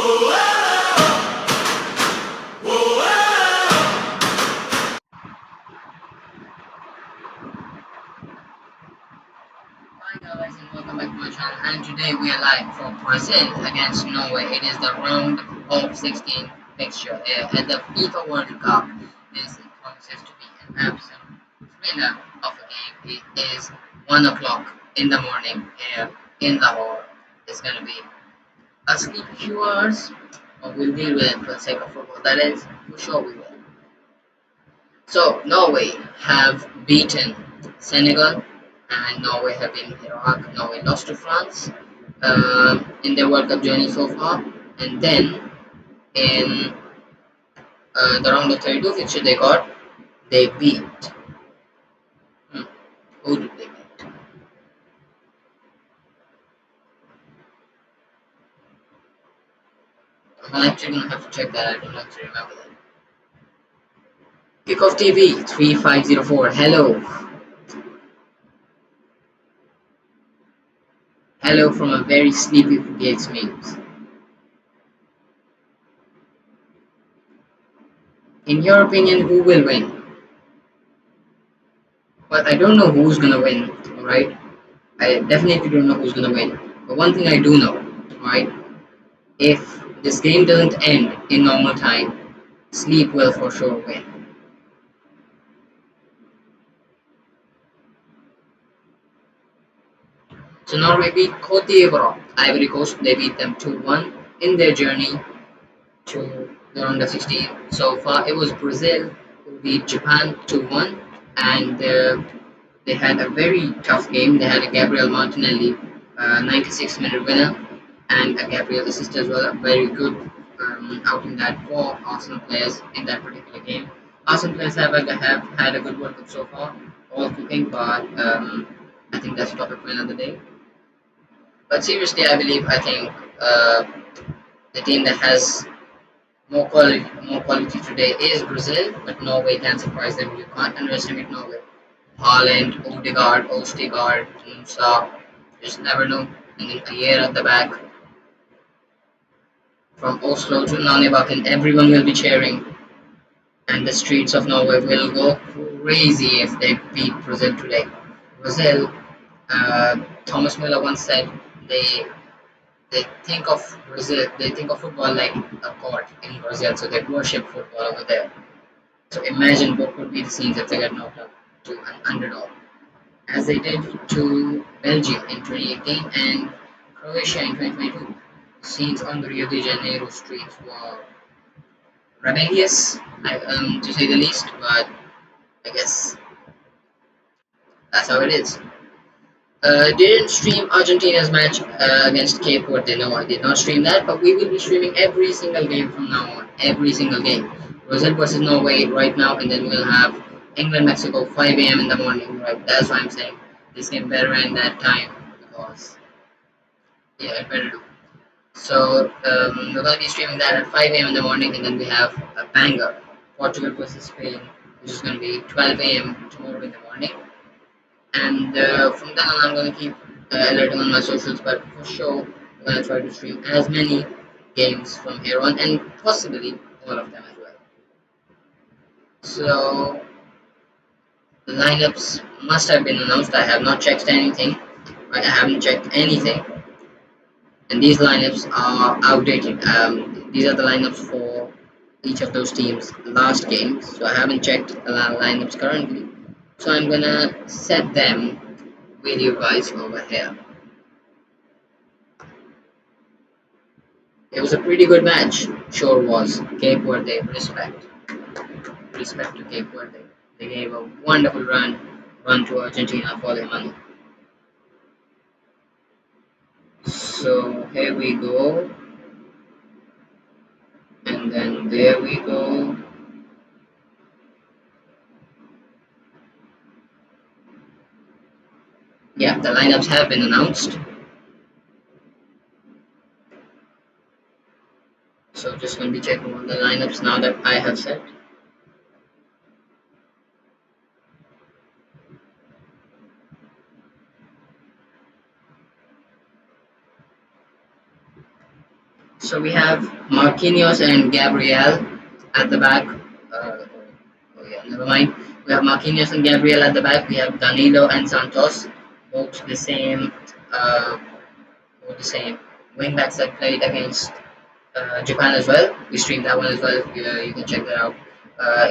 Hi guys and welcome back to my channel, and today we are live from Brazil against Norway. It is the round of 16 fixture at the FIFA World Cup. This promises to be an absolute thriller of a game. It is 1 o'clock in the morning here in Lahore. It's going to be a sleepy few hours, but we'll deal with it for the sake of football. That is, for sure we will. So Norway have beaten Senegal, and Norway have beaten Iraq. Norway lost to France in their World Cup journey so far, and then in the round of 32 fixture they beat. Hmm, who did they beat? I'm actually gonna have to check that. I don't actually remember that. Kickoff TV 3504. Hello, hello from a very sleepy Footy X Memes. In your opinion, who will win? Well, I don't know who's gonna win, right? I definitely don't know who's gonna win. But one thing I do know, right? If this game doesn't end in normal time, sleep will for sure win. So Norway beat Cote d'Ivoire, Ivory Coast. They beat them 2-1 in their journey to the round of 16. So far, it was Brazil who beat Japan 2-1, and they had a very tough game. They had a Gabriel Martinelli 96-minute winner and a Gabriel assist as well. A very good outing that for Arsenal players in that particular game. Arsenal players have had a good World Cup so far, all cooking, but I think that's a topic for another day. But seriously, I think the team that has more quality today is Brazil, but Norway can surprise them. You can't underestimate Norway. Haaland, Odegaard, Ostigard, Musa, just never know. And then Ayer at the back, from Oslo to Nanebak, everyone will be cheering. And the streets of Norway will go crazy if they beat Brazil today. Brazil, Thomas Müller once said, they they think of football like a god in Brazil, so they worship football over there. So imagine what would be the scenes if they get knocked out to an underdog, as they did to Belgium in 2018 and Croatia in 2022. Scenes on the Rio de Janeiro streets were rebellious, to say the least, but I guess that's how it is. Didn't stream Argentina's match against Cape Verde. No, I did not stream that, but we will be streaming every single game from now on. Every single game. Brazil versus Norway right now, and then we'll have England Mexico 5 a.m. in the morning. Right, that's why I'm saying this game better end that time because yeah, it better do. So we're gonna be streaming that at 5 a.m. in the morning, and then we have a banger, Portugal versus Spain, which is gonna be 12 a.m. tomorrow in the morning. And from then on, I'm gonna keep alerting on my socials, but for sure, I'm gonna try to stream as many games from here on, and possibly all of them as well. So the lineups must have been announced. I have not checked anything. Right, I haven't checked anything, and these lineups are outdated. These are the lineups for each of those teams' last games, so I haven't checked the lineups currently. So I'm gonna set them with you guys over here. It was a pretty good match, sure was. Cape Verde, respect to Cape Verde. They gave a wonderful run to Argentina for their money. So here we go, and then there we go. Yeah, the lineups have been announced. So just gonna be checking on the lineups now that I have set. So we have Marquinhos and Gabriel at the back. Oh yeah, never mind. We have Marquinhos and Gabriel at the back. We have Danilo and Santos, both the same, uh, both the same wing backs that played against Japan as well. We streamed that one as well. You can check that out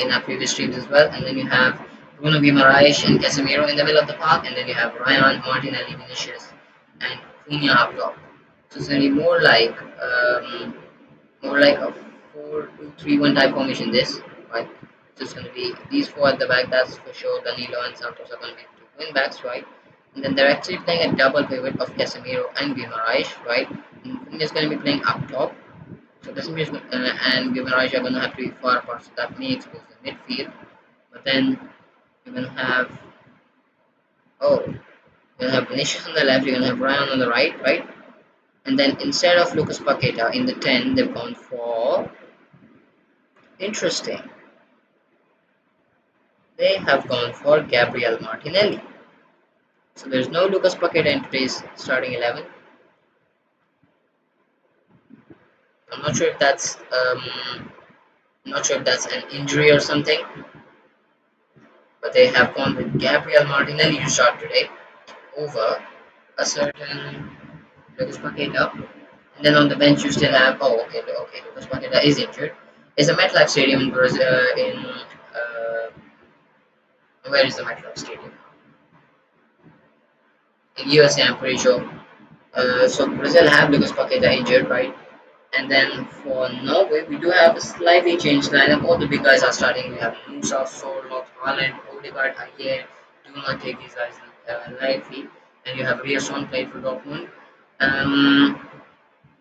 in our previous streams as well. And then you have Bruno Guimaraes and Casemiro in the middle of the park, and then you have Ryan, Martinelli, Vinicius, and Cunha up top. So it's going to be more like a 4-2-3-1 type formation. This right. So it's going to be these four at the back. That's for sure. Danilo and Santos are going to be two wing backs, right? And then they're actually playing a double pivot of Casemiro and Guimaraes, right? And Cunha is going to be playing up top, so this means and Guimaraes are going to have to be far apart, so that may expose the midfield. But then you're going to have you're going to have Vinicius on the left, you're going to have Ryan on the right, right? And then instead of Lucas Paqueta in the 10, they've gone for interesting. They have gone for Gabriel Martinelli. So there's no Lucas Paqueta in today's starting 11. I'm not sure if that's an injury or something, but they have gone with Gabriel Martinelli to start today over a certain Lucas Paqueta. And then on the bench you still have Lucas Paqueta is injured. It's a MetLife Stadium in Brazil. Where is the MetLife Stadium? In USA, I'm pretty sure. So Brazil have Lucas Paqueta injured, right? And then for Norway, we do have a slightly changed lineup. All the big guys are starting. We have Musa, Sorloth, Haaland, Odegaard, Ayer. Do not take these guys lightly. And you have Rierson played for Dortmund.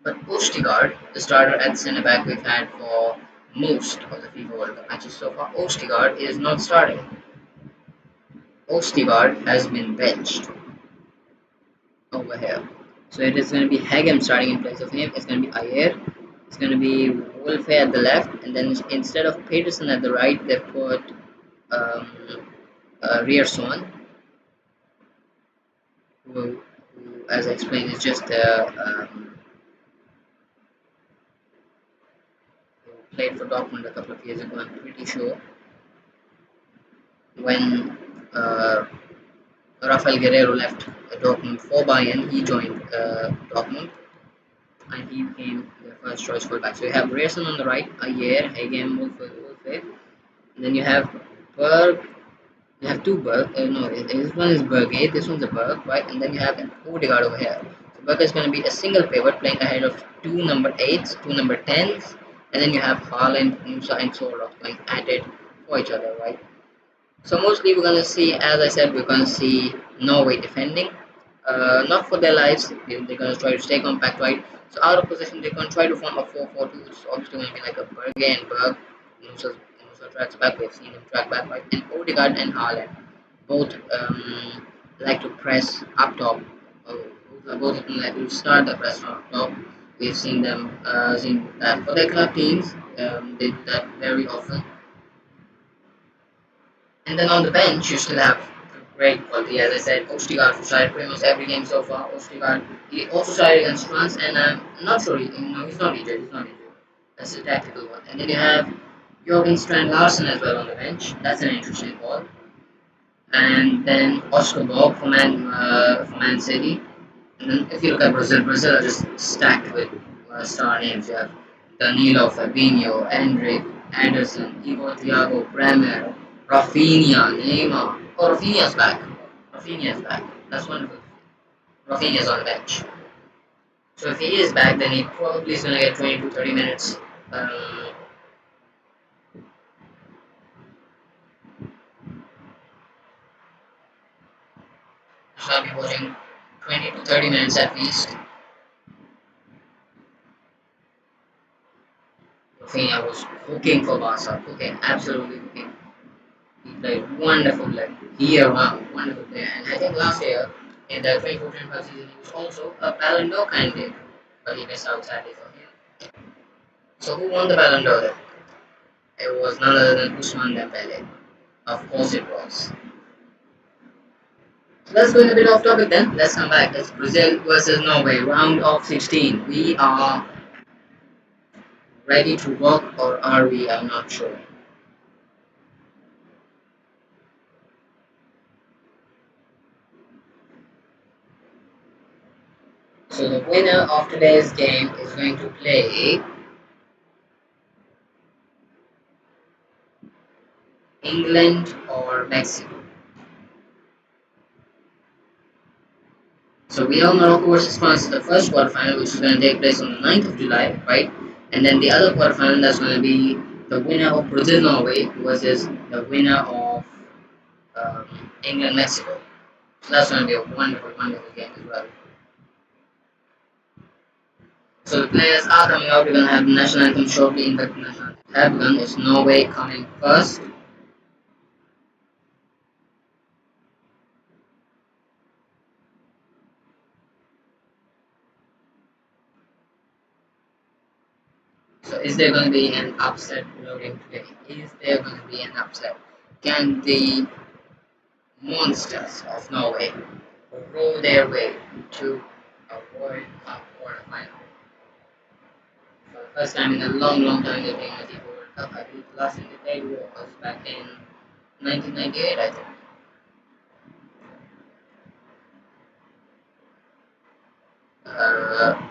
But Ostigard, the starter at centre back we've had for most of the FIFA World Cup matches so far, Ostigard is not starting. Ostigard has been benched over here. So it is going to be Hagem starting in place of him. It's going to be Ayer. It's going to be Wolfe at the left. And then instead of Peterson at the right, they've put um, Rierson, who, as I explained, is just played for Dortmund a couple of years ago, I'm pretty sure. When Rafael Guerrero left Dortmund for Bayern, he joined Dortmund and he became their first choice fullback. So you have Rayson on the right, Ayer, Hagem, Wolfe, and then you have Berg. You have two Berg. No, this one is Berge, this one's a Berg, right? And then you have an Odegaard over here. So Berg is going to be a single pivot playing ahead of two number 8s, two number 10s, and then you have Haaland, Musa, and Sorloth going at it for each other, right? So mostly we're gonna see, as I said, we're gonna see Norway defending, not for their lives. They're gonna try to stay compact, right? So out of position, they're gonna try to form a 4-4-2, which is obviously gonna be like a Berge and Berg. Musa tracks back. We've seen him track back, right? And Odegaard and Haaland both like to press up top. Both of them like to start the press from up top. We've seen them seen that for their club teams. They do that very often. And then on the bench, you still have great quality. As I said, Ostigard who started pretty much every game so far. Ostigard, he also started against France, and I'm not sure. No, he's not injured. He's not injured. That's a tactical one. And then you have Jürgen Strand Larsen as well on the bench. That's an interesting call. And then Oscar Bob for Man City. And then if you look at Brazil, Brazil are just stacked with star names. You have Danilo, Fabinho, Endrick, Anderson, Igor Thiago, Bremer, Rafinha, Neymar. Oh, Rafinha's back. Rafinha's back. That's wonderful. Rafinha's on the bench. So if he is back, then he probably is going to get 20 to 30 minutes. So I'll be watching 20 to 30 minutes at least. Rafinha was cooking for Barca. Cooking, absolutely cooking. He played wonderful play. Year round, wonderful player. And I think last year in the 24-25 season he was also a Ballon d'Or candidate, but he missed out sadly for him. So who won the Ballon d'Or then? It was none other than Ousmane Dembele. Of course it was. So let's go a bit off topic then. Let's come back. It's Brazil versus Norway, round of 16. We are ready to rock, or are we? I'm not sure. So the winner of today's game is going to play England or Mexico. So we have Morocco versus France, the first quarterfinal, which is going to take place on the 9th of July, right? And then the other quarterfinal that's going to be the winner of Brazil Norway versus the winner of England Mexico. So that's going to be a wonderful, wonderful game as well. So the players are coming out. We're going to have the national anthem shortly. In fact, the national anthem have begun. It's Norway coming first. So is there going to be an upset loading today? Is there going to be an upset? Can the monsters of Norway roll their way to a World Cup quarterfinal? For the first time in a long, long time they're playing a FIFA World Cup. I believe the last time they played was back in 1998, I think.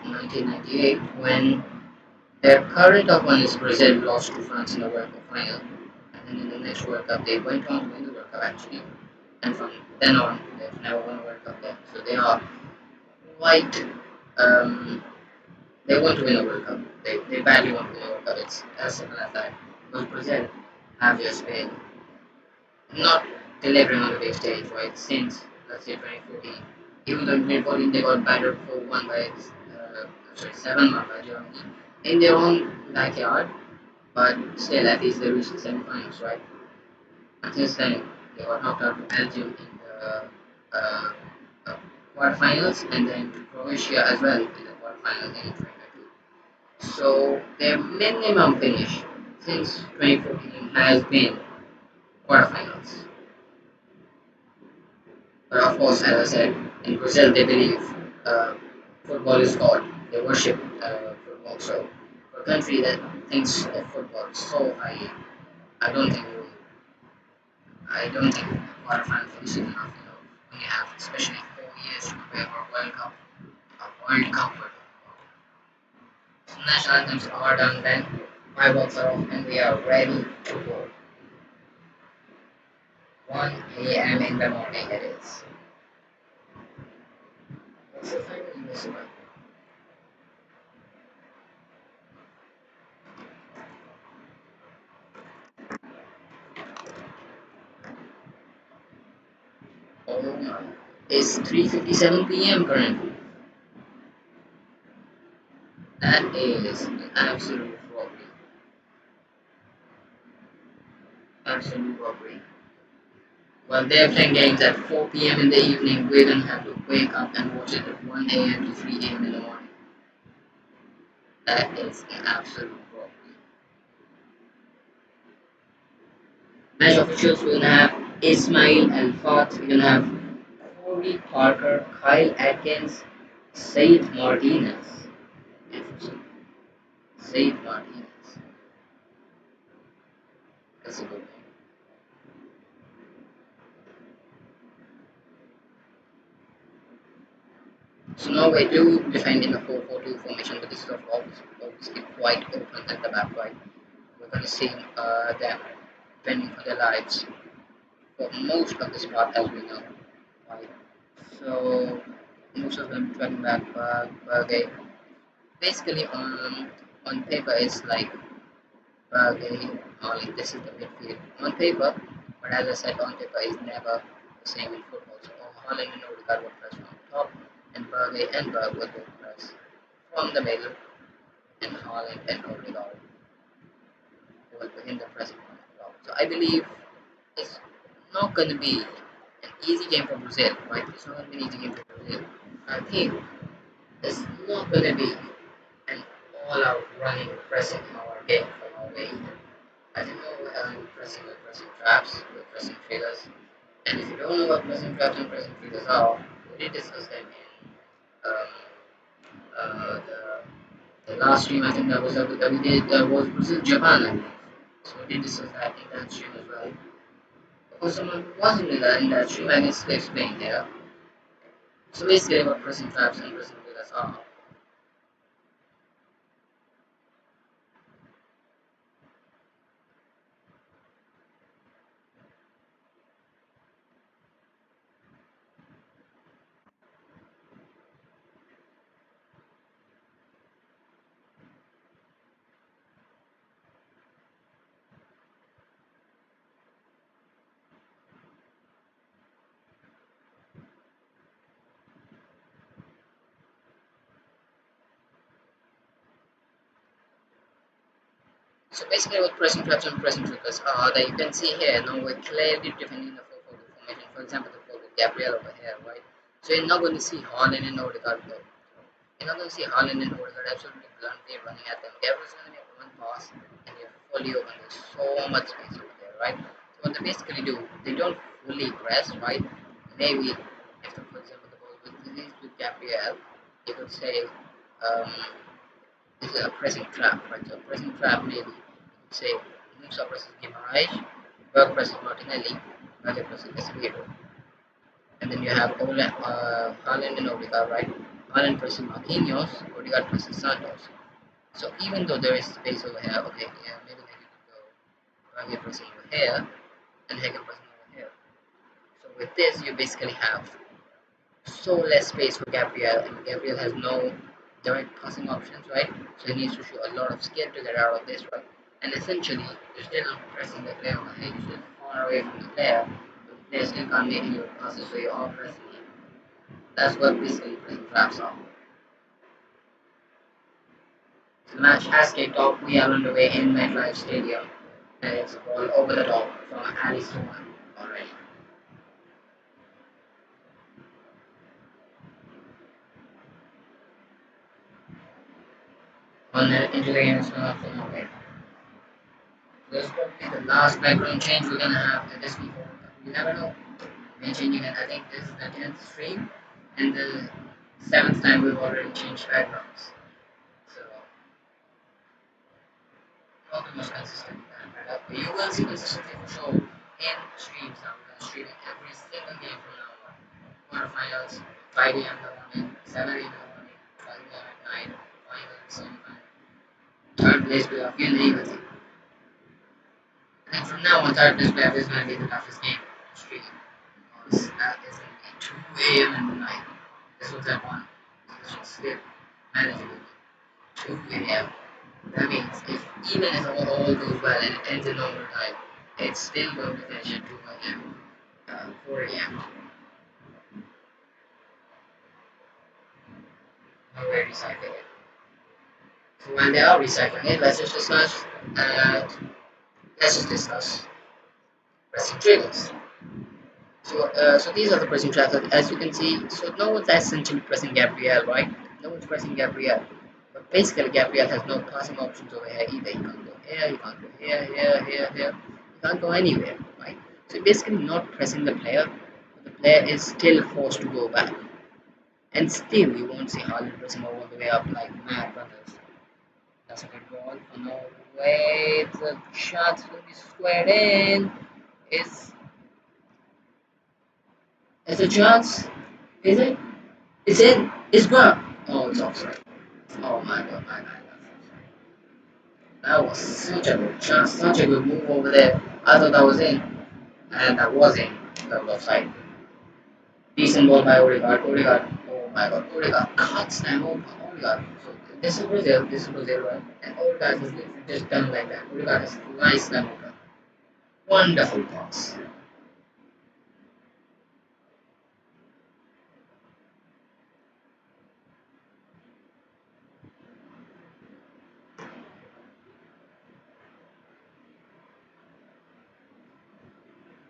1998, when their current opponents Brazil lost to France in the World Cup final, and then in the next World Cup they went on to win the World Cup actually, and from then on they've never won a World Cup again. So they are quite they want to win a World Cup. They badly want to win a World Cup. It's as simple as that. Because Brazil have just been not delivering on the big stage, right? Since let's say 2014, even though in 2014 they got battered 4-1 by 7-1 by Germany in their own backyard, but still at least they reached the semi-finals, right? And since then they got knocked out to Belgium in the uh, uh, quarterfinals, and then to Croatia as well in the quarterfinals in 2022. So their minimum finish since 2014 has been quarterfinals. But of course, as I said, in Brazil they believe uh, football is God. They worship football. So for a country that thinks of football so highly, I don't think I don't think quarterfinal finish is enough. You know, when you have especially 4 years to prepare for a World Cup, World Cup. So national anthems are done then. Fireworks are off, and we are ready to go. 1 a.m. in the morning it is. What's the time in this one? Oh my. It's 3:57 p.m. currently. That is an absolute robbery. Absolute robbery. While they're playing games at 4 p.m. in the evening, we're gonna have to wake up and watch it at 1 a.m. to 3 a.m. in the morning. That is an absolute robbery. Match officials, we're gonna have Ismail Al Fat, we're gonna have Corey Parker, Kyle Atkins, Said Martinez. Interesting. Said Martinez. That's a good name. So now we do defend in a 4-4-2 formation, but this is obviously quite open at the back, right? We're going to see them defending for their lives for most of this part, as we know, right? So most of them tracking back Berge. Basically, on paper, it's like Berge, Holly. This is the midfield on paper, but as I said, on paper is never the same in football. So Holland and Odegaard will press from the top, and Berge and Berg will both press from the middle, and Holland and Odegaard will begin the pressing from the top. So I believe it's not going to be an easy game for Brazil, right? It's not going to be an easy game for Brazil. I think it's not going to be an all-out running pressing power game for Norway either. I don't know pressing traps, with pressing triggers. And if you don't know what pressing traps and pressing triggers are, we did discuss them in um, the The last stream I think that we did was Brazil Japan, I believe. So we did discuss that in that stream as well. For someone who wasn't in that stream, I guess to explain here. So basically what pressing traps and pressing pillars are. So basically what pressing traps and pressing triggers are that you can see here now we're clearly defining the 4-4 formation. For example, the 4 with Gabriel over here, right? So you're not going to see Holland and Odegaard go. You're not going to see Holland and Odegaard absolutely bluntly running at them. Gabriel's going to make one pass and you're fully open. There's so much space over there, right? So what they basically do, they don't fully press, right? Maybe if, for example, the ball was released with Gabriel, you could say um, this is a pressing trap, right? So a pressing trap maybe say Musa versus Guimaraes, Berg versus Martinelli, Raja versus Casemiro. And then you have Haaland and Odegaard, right? Haaland versus Marquinhos, Odegaard versus Santos. So even though there is space over here, okay, yeah, maybe like you could go Raja pressing over here and Hagen pressing over here. So with this, you basically have so less space for Gabriel, and Gabriel has no direct passing options, right? So he needs to show a lot of skill to get out of this, right? And essentially, you're still pressing the player on the head, you're still far away from the player, but the player still can't make any passes, so you are pressing him. That's what basically pressing traps are. So the match has kicked off. We are underway in MetLife Stadium, and it's a ball over the top from Ali Suman already. On into the game is not from Norway. This will be the last background change we're gonna have at this Fifa World Cup. You never know. We're changing it. I think this is the 10th stream, and the 7th time we've already changed backgrounds. So, not the most consistent band, but you will see consistency for sure in streams now. We're gonna stream every single game from now on. Quarterfinals, 5 a.m. in the morning, 7 a.m. in the morning, 5 a.m. at night, finals, semifinals. Third place playoff, you name it. And from now on, third place playoff is going to be the toughest game to stream. Because that is going to be 2 a.m. in the night. This was at 1. This was still manageable. 2 a.m. That means if even if all goes well and it ends in normal time, it's still going to finish at 2 a.m. 4 a.m. No way recycling it. So when they are recycling it, uh, let's just discuss pressing triggers. So these are the pressing traps. As you can see, so no one's essentially pressing Gabriel, right? No one's pressing Gabriel. But basically, Gabriel has no passing options over here either. He can't go here, he can't go here. He can't go anywhere, right? So basically, not pressing the player. The player is still forced to go back. And still, you won't see Haaland pressing all the way up like mad runners. That's a good ball for Norway. The shot's going to be squared in. Is a chance? Is it? Is it? It's gone. Oh, it's offside. Oh my god, my bad. That was such a good chance, such a good move over there. I thought that was in, and that was in. That was offside. Decent ball by Odegaard. Odegaard. Oh my god, Odegaard cuts them open. Odegaard. So this is Brazil, right? And Odegaard has literally just done like that. Odegaard has sliced them open. Wonderful pass.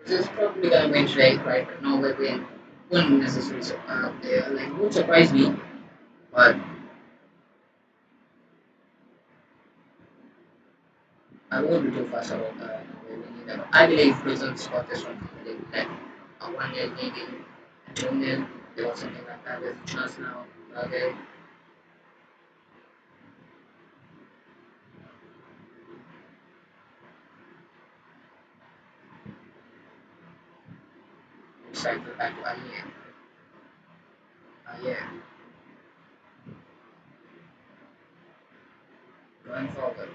This is probably gonna win today, right? But no way win. Wouldn't necessarily like would surprise me, but I won't be too fast about winning that. I believe Brazil scored this one comfortably, like a 1-0 maybe, a 2-0, or something like that. There's a chance now. Okay. Cycle back to Aye. Aye. Going forward.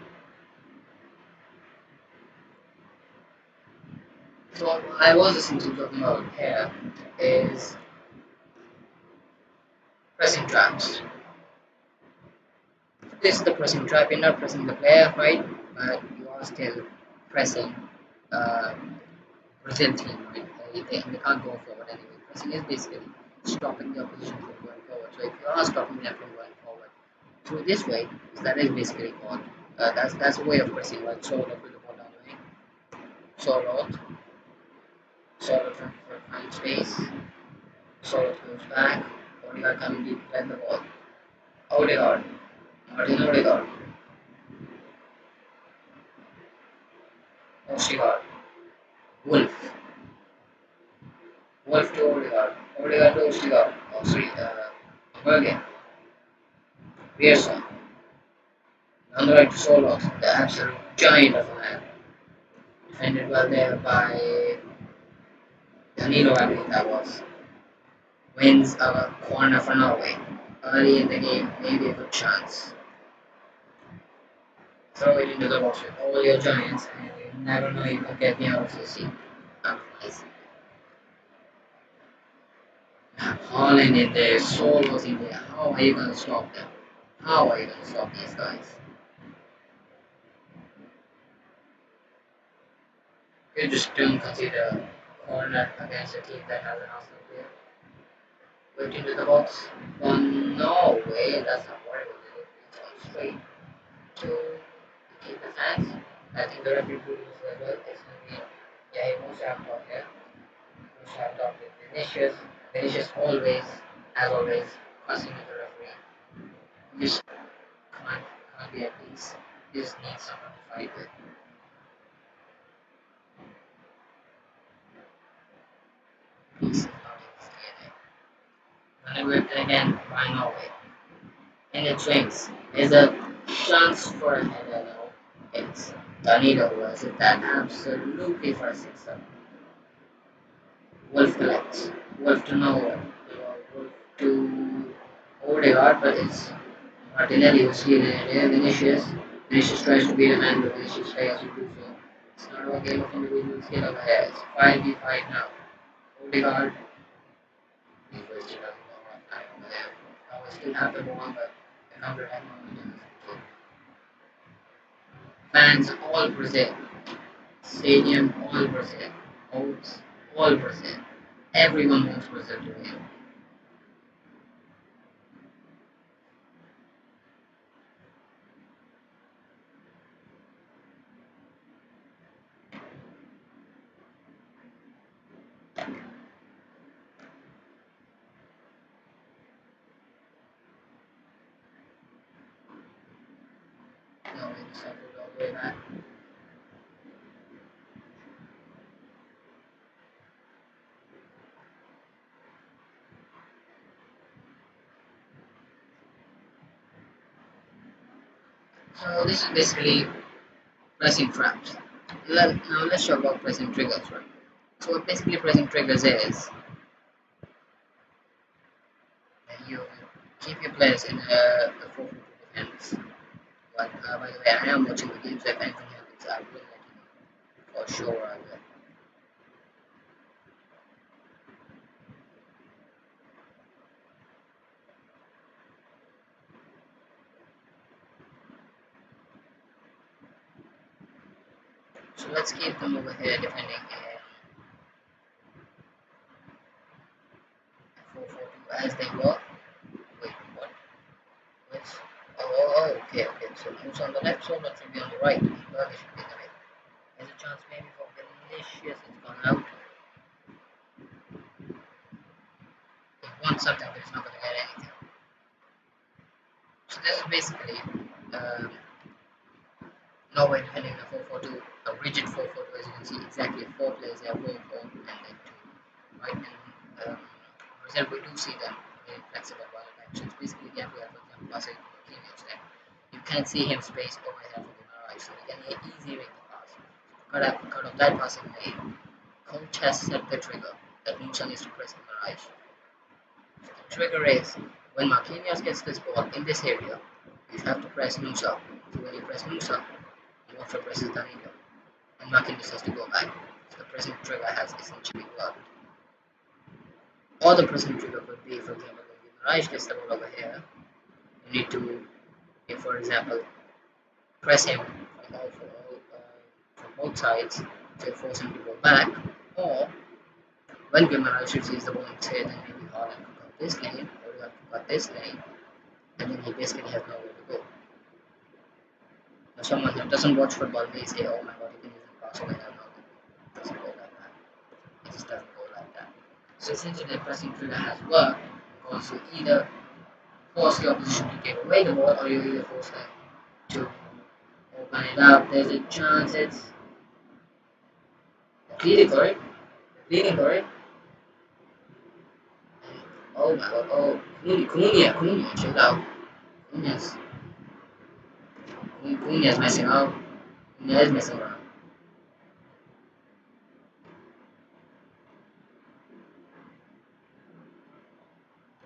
So what I was essentially talking about here is pressing traps. This is the pressing trap. You're not pressing the player, right? But you are still pressing uh, Brazil team, right? They can't go forward anyway. Pressing is basically stopping the opposition from going forward. So if you are stopping them from going forward through this way, that is basically called that's a way of pressing, right? Solo with the ball down the wing, solo, solo trying to find space, solo goes back, Odegaard coming deep, let the ball. Odegaard, Martin Odegaard, Odegaard, Wolf, Wolf to Odegaard, Odegaard to Odegaard, oh sorry, Bergen, Pearson, on the right to Solos, the absolute giant of a man, defended well there by Danilo, I believe that was, wins a corner for Norway. Early in the game, maybe a good chance. Throw it into the box with all your giants, and you never know you could get me out of the seat. Otherwise, Holland in there, Solos in there. How are you going to stop them? How are you going to stop these guys? You just don't consider corner against a team that has an Arsenal player. Put into the box. Oh, no way, that's not horrible. It's gone straight to keep the fans. I think the referee rules as well. It's going to be, yeah, he moves out of here. Moves out of with Vinicius. Vinicius always, as always, crossing with the referee. You just can't be at peace. You just need someone to fight with. Peace is not in his DNA. Running with it again by Norway. In its wings is a chance for a header now. It's Danilo was it that absolutely for a sixer. Wolf collects. Wolf to nowhere. Wolf to Odegaard, but it's Martinelli who's stealing it here. Vinicius. Vinicius tries to beat a man, but Vinicius fails to do so. It's not a game of individual skill over here. It's 5v5 now. Odegaard. He wasted a lot of time over there. Now we still have the ball, but the counter attack momentum is okay. Fans all Brazil. Stadium all Brazil. Hopes all Brazil. Everyone wants Brazil to win. No, we decided all the way back. So this is basically pressing traps. Now let's talk about pressing triggers, right? So what basically pressing triggers is that you keep your players in the 4-4-2 defense. But by the way, I am watching the game, so if anything happens, I will let you know. For sure, I will. So let's keep them over here defending in 4-4-2 as they were. Wait, what? Which? Okay, okay. So who's on the left? So that should be on the right. Burger should be on the right. There's a chance maybe for Vinicius. It's gone out. He wants something, but he's not going to get anything. So this is basically um, Norway defending the 4-4-2, a rigid 4-4-2 as you can see, exactly 4 players there, 4-4 and then 2. Right? And Brazil, we do see them being flexible while back. So it's basically the for example, Pascal Marquinhos there. You can see him space over here for the Mirage, so he can easily make the pass. Cut off that passing lane. Coach has set the trigger. that Musa needs to press Guimaraes. So the trigger is when Marquinhos gets this ball in this area, you have to press Musa. So when you press Musa, Watford presses Danilo, and Marquinhos has to go back. So the pressing trigger has essentially worked. Or the pressing trigger could be, for example, when Guimaraes gets the ball over here, you need to, for example, press him from both sides to force him to go back, or when Guimaraes receives the ball in third, then maybe Haaland could cut this lane, or you have to cut this lane, and then he basically has nowhere to go. Now, someone who doesn't watch football may say, oh my god, you can even pass away. No, it doesn't go like that. It just doesn't go like that. So essentially, the pressing trigger has worked because you either force the opposition to give away the ball, or you either force them to open it up. There's a chance it's pleading for it. Pleading for it. Oh my god, oh, Cunha, chill out. Cunha's messing out. Cunha is messing around.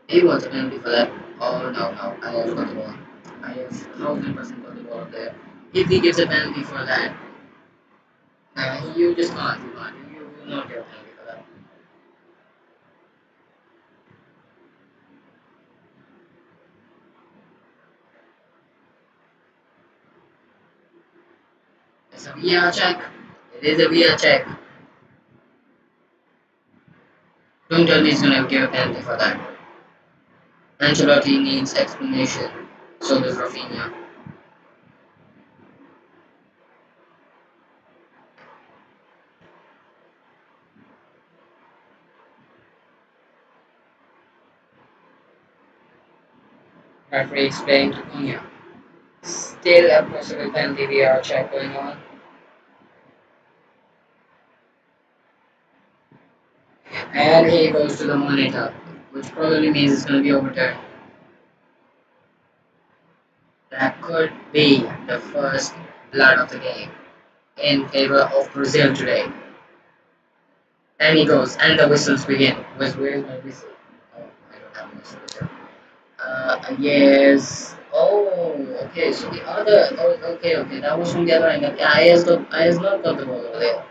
He wants a penalty for that. Oh no, I have got the ball. I have 1000% got the ball there. If he gives a penalty for that, you just can't, you will not get a penalty for that. It's a VR check. It is a VR check. Don't tell me he's gonna give a penalty for that. Ancelotti needs explanation. So does Rafinha. Referee explained to Cunha. Still a possible penalty VR check going on. And he goes to the monitor, which probably means it's going to be overturned. That could be the first blood of the game in favor of Brazil today. And he goes, and the whistles begin. Where's my whistle? Oh, I don't have a whistle. Yes. Oh, okay. So the other. Oh, okay. That was from the other angle. Yeah, I has not got the ball over there.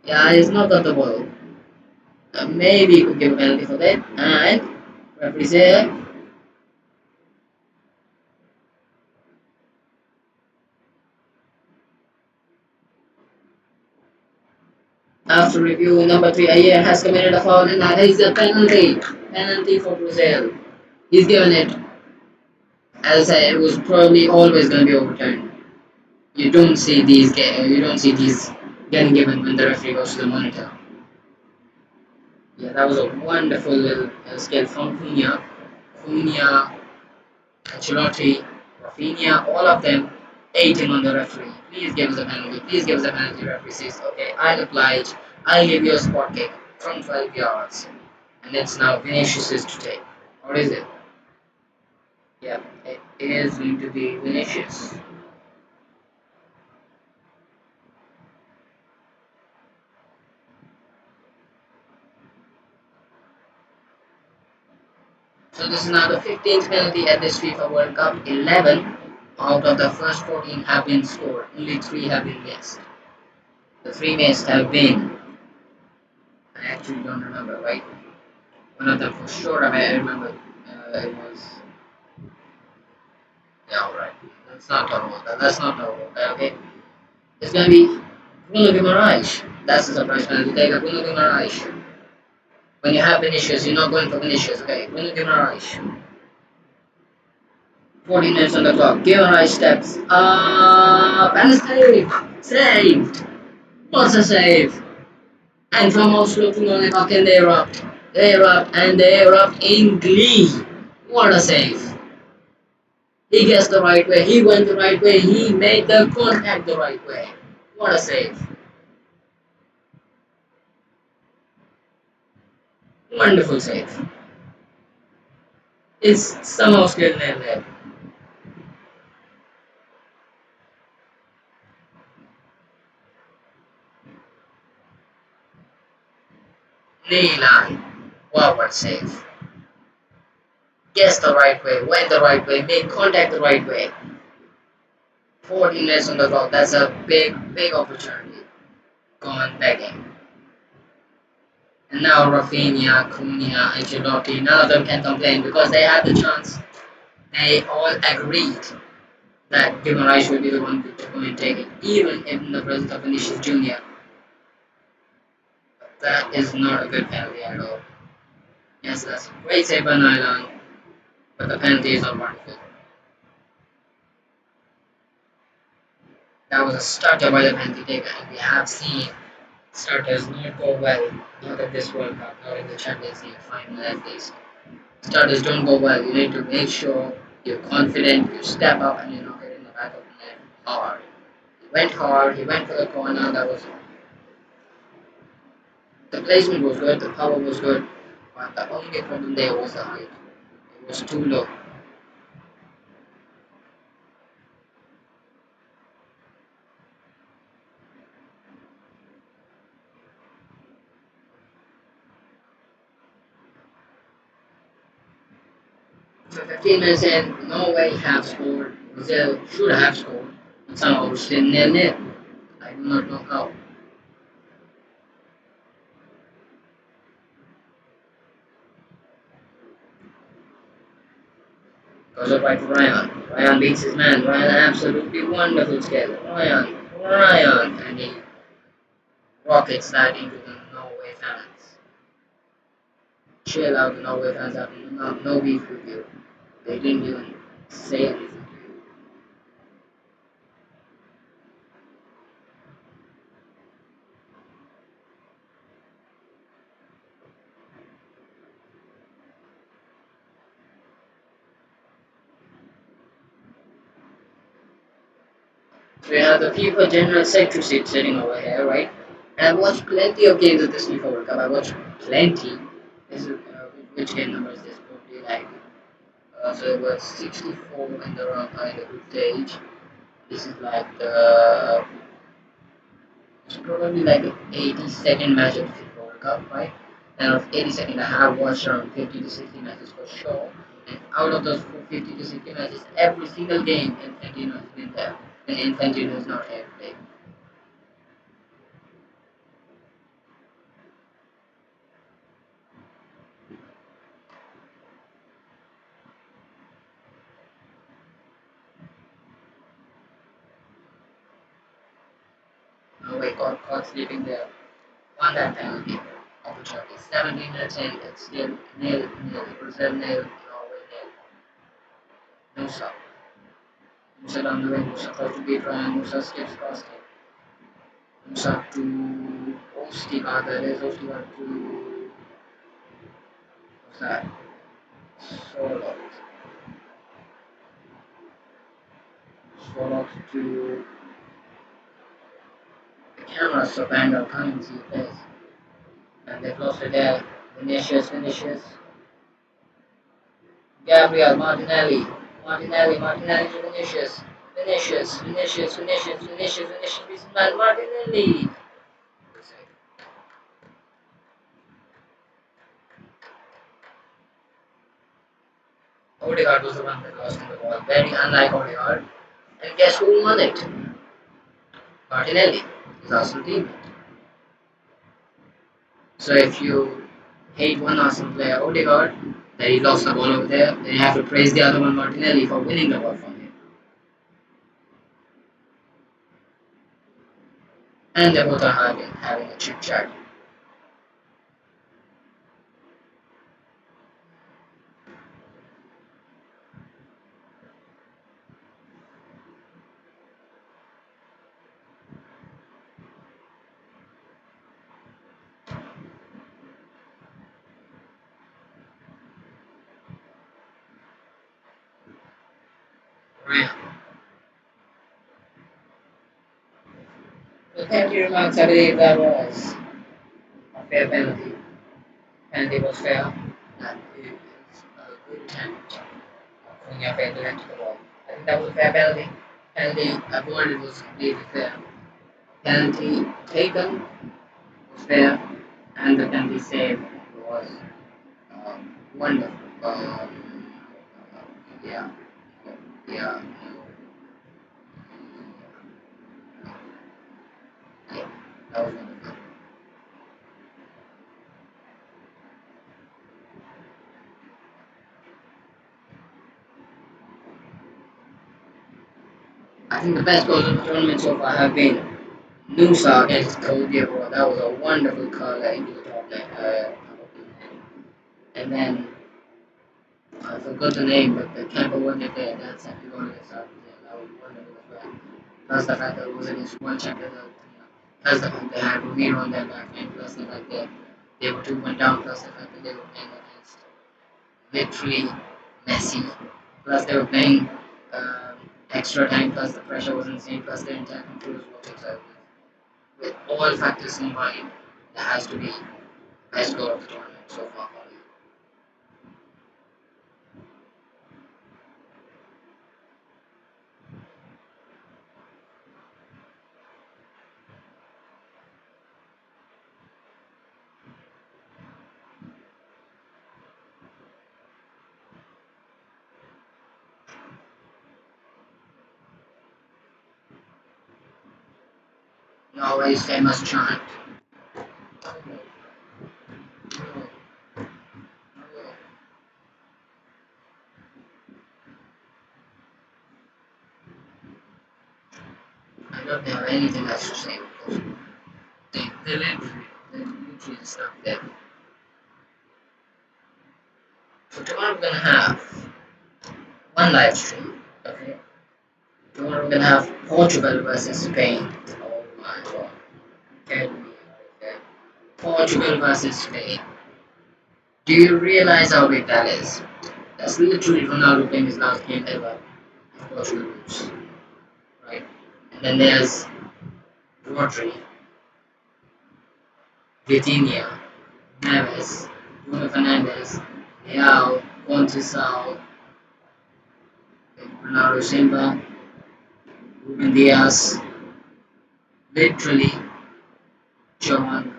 Yeah, I has not got the ball. Maybe you could give a penalty for that. And referee said, after review, number 3, Ayer has committed a foul, and that is a penalty. Penalty for Brazil. He's given it. As I said, it was probably always going to be overturned. You don't see these getting given when the referee goes to the monitor. Yeah, that was a wonderful little skill from Cunha. Ancelotti, Rafinha, all of them ate him on the referee. Please give us a penalty. Please give us a penalty. Referee says, okay, I'll oblige. I'll give you a spot kick from 12 yards. And it's now Vinicius' to take. Or is it? Yeah, it is going to be Vinicius. So this is now the 15th penalty at this FIFA World Cup. 11 out of the first 14 have been scored. Only 3 have been missed. The 3 missed have been, I actually don't remember, right? One of them for sure, I remember it was, yeah, alright. Let's not talk about that. Let's not talk about that, okay? It's gonna be Bruno Guimaraes. That's the surprise penalty taker, Bruno Guimaraes. When you have Vinicius, you're not going for Vinicius, okay? Bruno Guimaraes. 14 minutes on the clock. Guimaraes steps up and save! Saved! What's a save? And from Oslo to Monaco, and they erupt. They erupt and they erupt in glee. What a save! He gets the right way, he went the right way, he made the contact the right way. What a save. Wonderful save. It's somehow still there. knee line, forward save. Guess the right way, went the right way, made contact the right way. 14 minutes on the clock. That's a big opportunity. Gone begging. And now Rafinha, Cunha, Ancelotti, none of them can complain because they had the chance. They all agreed that Guimaraes should be the one to go and take it, even in the presence of Vinicius Junior. That is not a good penalty at all. Yes, that's a great save by Nyland, but the penalty is not wonderful. That was a stutter by the penalty taker, and we have seen starters not go well, not at this World Cup, not in the Champions League final at least. Starters don't go well. You need to make sure you're confident, you step up, and you knock it in the back of the net hard. He went hard, he went for the corner, that was the placement was good, the power was good, but the only problem there was the height. It was too low. So 15 minutes in, Norway have scored, Brazil should have scored, but somehow it's still nil-nil. I do not know how. Goes up right to Ryan. Ryan beats his man. Ryan absolutely wonderful skill. Ryan, and he rockets that into the Norway fans. Chill out, the Norway fans have no beef with you. They didn't even say anything to you. So we have the FIFA General Secretary sitting over here, right? And I've watched plenty of games of this FIFA World Cup. I watched plenty. This is, which game number is this? Probably like so it was 64 in the group stage. This is like the it's probably like the 82nd match of the FIFA World Cup, right? And out of 82nd, I have watched around 50 to 60 matches for sure. And out of those 50 to 60 matches, every single game, Infantino has been there. And Infantino is not here today. Norway caught sleeping there. Won that penalty opportunity. 17 minutes in, it's still nil. Brazil nil, Norway nil. Musa. Musa down the way. Musa tries to beat Ryan. Musa skips past him. Musa to Ostika. That is Ostika to. What's that? Solo. Solo to. The camera so banged up. Can't even see your face. And they've lost it there. Vinicius. Gabriel Martinelli. Martinelli to Vinicius, beats man Martinelli. Odegaard was the one that lost in the ball. Very unlike Odegaard. And guess who won it? Martinelli, his Arsenal teammate. So if you hate one Arsenal player, Odegaard, that he lost the ball over there, then you have to praise the other one, Martinelli, for winning the ball from him. And they both are having a chit chat. Right. So thank you, remarks. I believe that was a fair penalty. Penalty was fair. That is a good attempt when you're fair to enter the ball. I think that was a fair penalty. Penalty avoided was completely fair. Penalty taken was fair. and the penalty save was wonderful. Yeah, yeah, yeah, that was wonderful. I think the best goals of the tournament so far have been Nusa against Cambodia. That was a wonderful curler into the top net. And then I forgot the name, but the Campo Verde player that sent the goal against Argentina. That was wonderful as well. Plus the fact that it was against one champion. Plus the fact they had Romero on their back end. Plus the fact that they were 2-1 down. Plus the fact that they were playing against literally Messi. Plus they were playing extra time. Plus the pressure was insane. Plus their entire control was working. So with all factors combined, that has to be the best goal of the tournament so far for me. Norway's famous chant. I don't have anything else to say because they literally just stuck there. So tomorrow we're gonna have one live stream. Okay. Tomorrow we're gonna have Portugal versus Spain. Oh my god. Tell me about that. Portugal versus Spain. Do you realize how big that is? That's literally Ronaldo playing his last game ever for Portugal roots. Right? And then there's Rodri, Vitinha, Neves, Bruno Fernandes, Leao, Contisao, Bernardo Silva, Ruben Diaz, literally Johan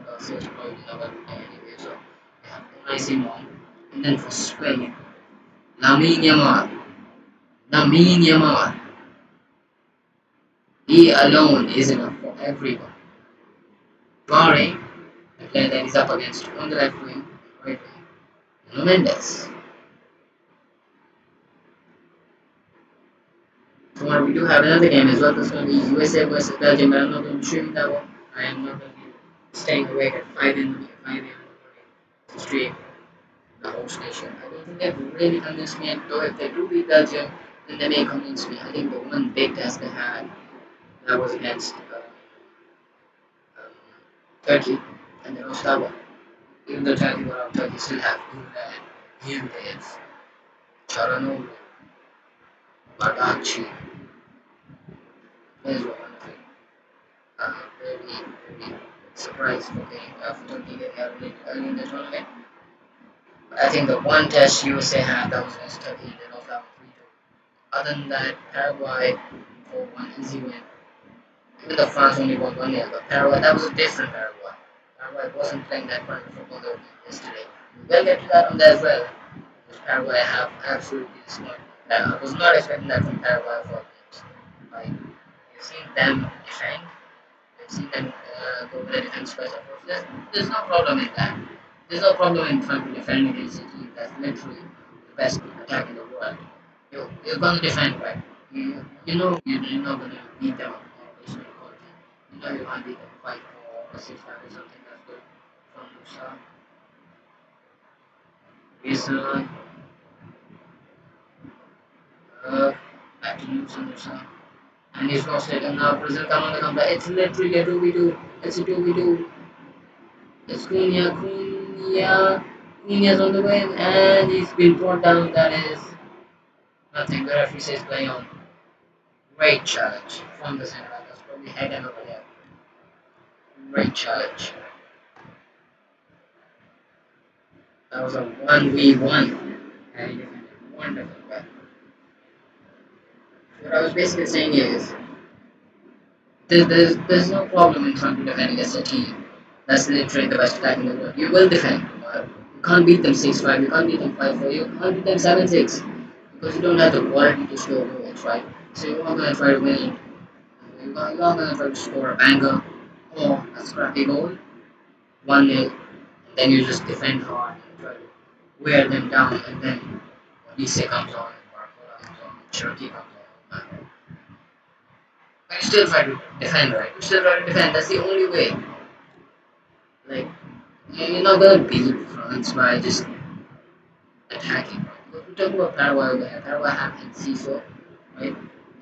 Garcia's probably never play anyway, so they have Unai Simon. And then for Spain, Lamine Yamal. Lamine Yamal. He alone is enough for everyone. Barring the player that is up against on the left wing, right wing, Nuno Mendes. Tomorrow we do have another game as well. That's going to be USA versus Belgium, but I'm not going to be streaming that one. I am not going to be staying awake at 5 in the 5 a.m. in the morning to stream the host nation. I don't think they've really convinced me, and though if they do beat Belgium, then they may convince me. I think the one big test they had that was against um, Turkey, and they lost that one. Even though Turkey were out, Turkey still have Gulen, Yildiz, Charanoglu, Badachi, players were wonderful. Very, very surprised for Turkey getting out early in the tournament. But I think the one test USA had that was against Turkey, and they lost that one 3-2. Other than that, Paraguay 4-1 easy win. Even though France only won 1-0, but Paraguay, that was a different Paraguay. Paraguay wasn't playing that kind of football they were playing yesterday. We'll get to that on there as well. Because Paraguay have absolutely destroyed. I was not expecting that from Paraguy for games. Like, you've seen them defend, you've seen them go with the defense first approach. There's no problem in that. There's no problem in trying to defend against a team that's literally the best attack in the world. You're going to defend, right? You know you're not going to beat them on based quality. You know you might beat them 5-4 or 6-5 or something. That's good from Musa. Rizal, back to Musa. And he's lost it. And now Brazil come on the comeback. It's literally a 2v2. It's a 2v2. It's Cunha's on the win, and he's been brought down. That is nothing. The referee says play on. Great challenge from the center back. That's probably Hagen over there. Great challenge. That was a 1v1. And he defended wonderful. But what I was basically saying is there's no problem in trying to defend against a team That's literally the best attack in the world. You will defend. You can't beat them 6-5. You can't beat them 5-4. You can't beat them 7-6 because you don't have the quality to score goals, right? So you're not gonna try to win. You're not gonna try to score a banger or a scrappy goal, 1-0, and then you just defend hard and try to wear them down, and then Lise comes on, Barcola comes on, Cherokee comes on. But you still try to defend, right? You still try to defend. That's the only way. Like, you're not gonna beat France by just attacking. Right? We're talking about Paraguay over here. Paraguay have Enciso, right?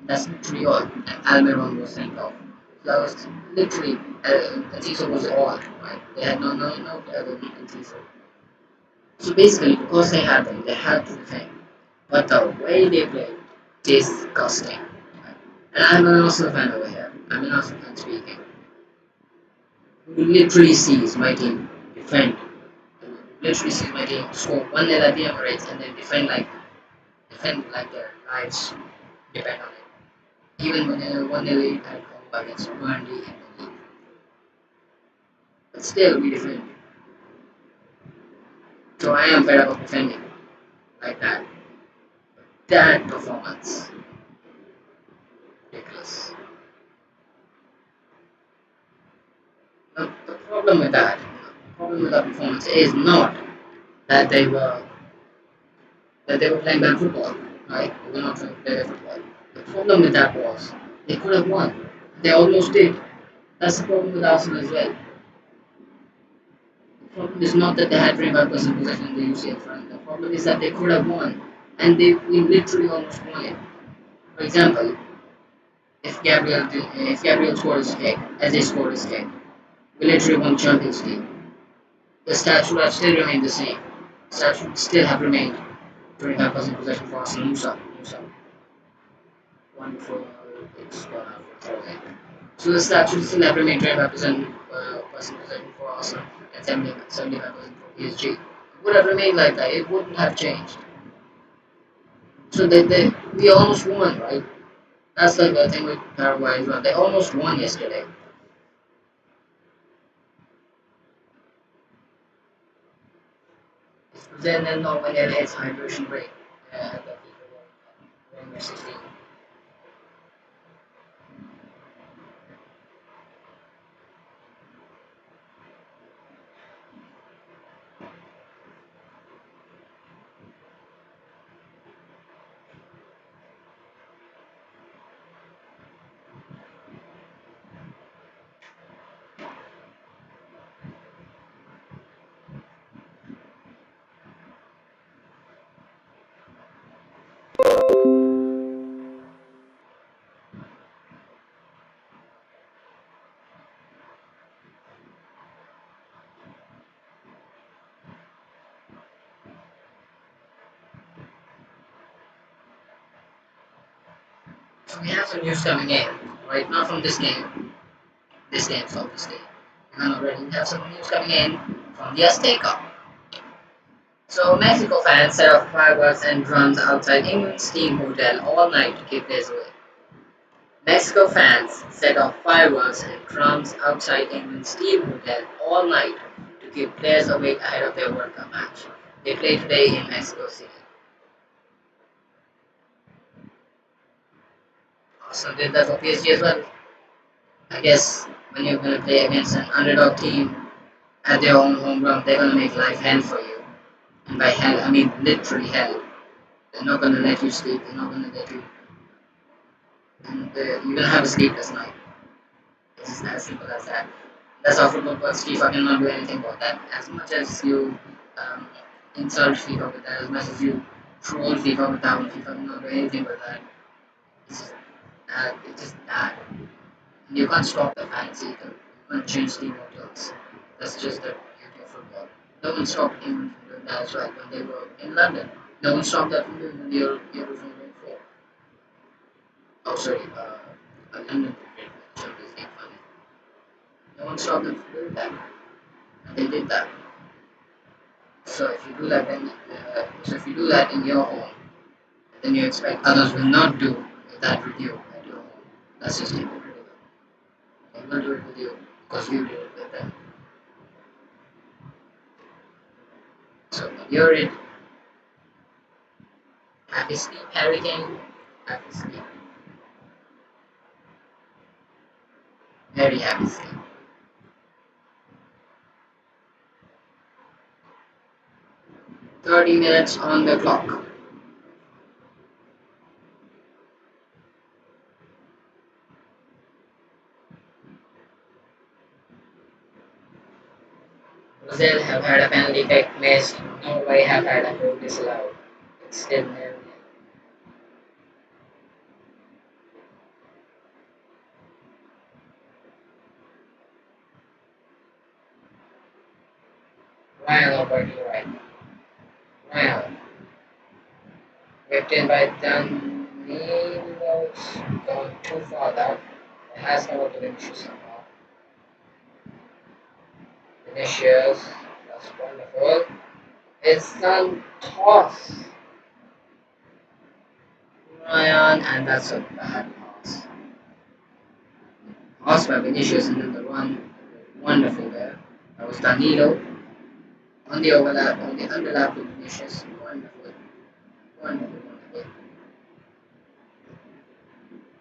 That's literally all. And Almiron was sent off. So that was literally Enciso was all, right? They had no player than Enciso. So basically, because they had them, they had to defend. But the way they played, disgusting. Right? And I'm an Arsenal fan over here. I'm an Arsenal fan speaking. Who literally sees my team defend. Literally sees my team score 1-0 at the Emirates and then defend like their lives depend on it. Even when they were 1-0 lead at home against Burnley in the league. But still we defend. So I am fed up of defending like that. That performance. Ridiculous. Now, the problem with that performance is not that they were playing bad football, right? They were not trying to play their football. The problem with that was they could have won. They almost did. That's the problem with Arsenal as well. The problem is not that they had 25% possession in the UCL front. The problem is that they could have won, and we literally almost won it. For example, if Gabriel scored his kick, as they scored his kick, we literally won Champions League. The stats would have still remained the same. The stats would still have remained 25% possession for Arsenal. Musa. One before it's gone out for throwing. So the stats should still have remained 25% possession for Arsenal and 75% for PSG. It would have remained like that. It wouldn't have changed. So we almost won, right? That's like the thing with Paraguay as well. They almost won yesterday. It's Brazil and Norway at its hydration break at the FIFA World Cup, November 16. So we have some news coming in, right? Not from this game. This game's obviously done already. We have some news coming in from the Azteca. So Mexico fans set off fireworks and drums outside England's team hotel all night to keep players away. Mexico fans set off fireworks and drums outside England's team hotel all night to keep players awake ahead of their World Cup match. They play today in Mexico City. Arsenal did that for PSG as well. I guess when you're going to play against an underdog team at their own home ground, they're going to make life hell for you. And by hell, I mean literally hell. They're not going to let you sleep. They're not going to let you. And you're going to have a sleepless night. It's just as simple as that. That's how football works. FIFA cannot do anything about that. As much as you um, insult FIFA with that, as much as you troll FIFA with that one, FIFA cannot do anything with that. It's just it's just that. And you can't stop the fans either. You can't change team hotels. That's just the beauty of football. No one stopped England from doing that as well when they were in London. No one stopped that from doing when they were Euro 2024. Oh, sorry, London did the Champions League final. No one stopped them from doing that. And they did that. So if you do that, if you do that in your home, then you expect others will not do that with you at your home. That's just hypocritical. They will do it with you because you did it with them. You're it. Happy sleep, Harry Kane. Happy sleep. Very happy sleep. 30 minutes on the clock. Brazil have had a penalty kick missed. Norway have had a goal disallowed. It's still nil. Ryan over to the right. Ryan. Whipped in by Danilo. It's gone too far down. It has come up to Vinicius somehow. Vinicius. That's wonderful. It's Santos. Ryan, and that's a bad pass. Pass by Vinicius and then the run. Wonderful there. That was Danilo. On the overlap, on the underlap with Vinicius. Wonderful. Wonderful, wonderful.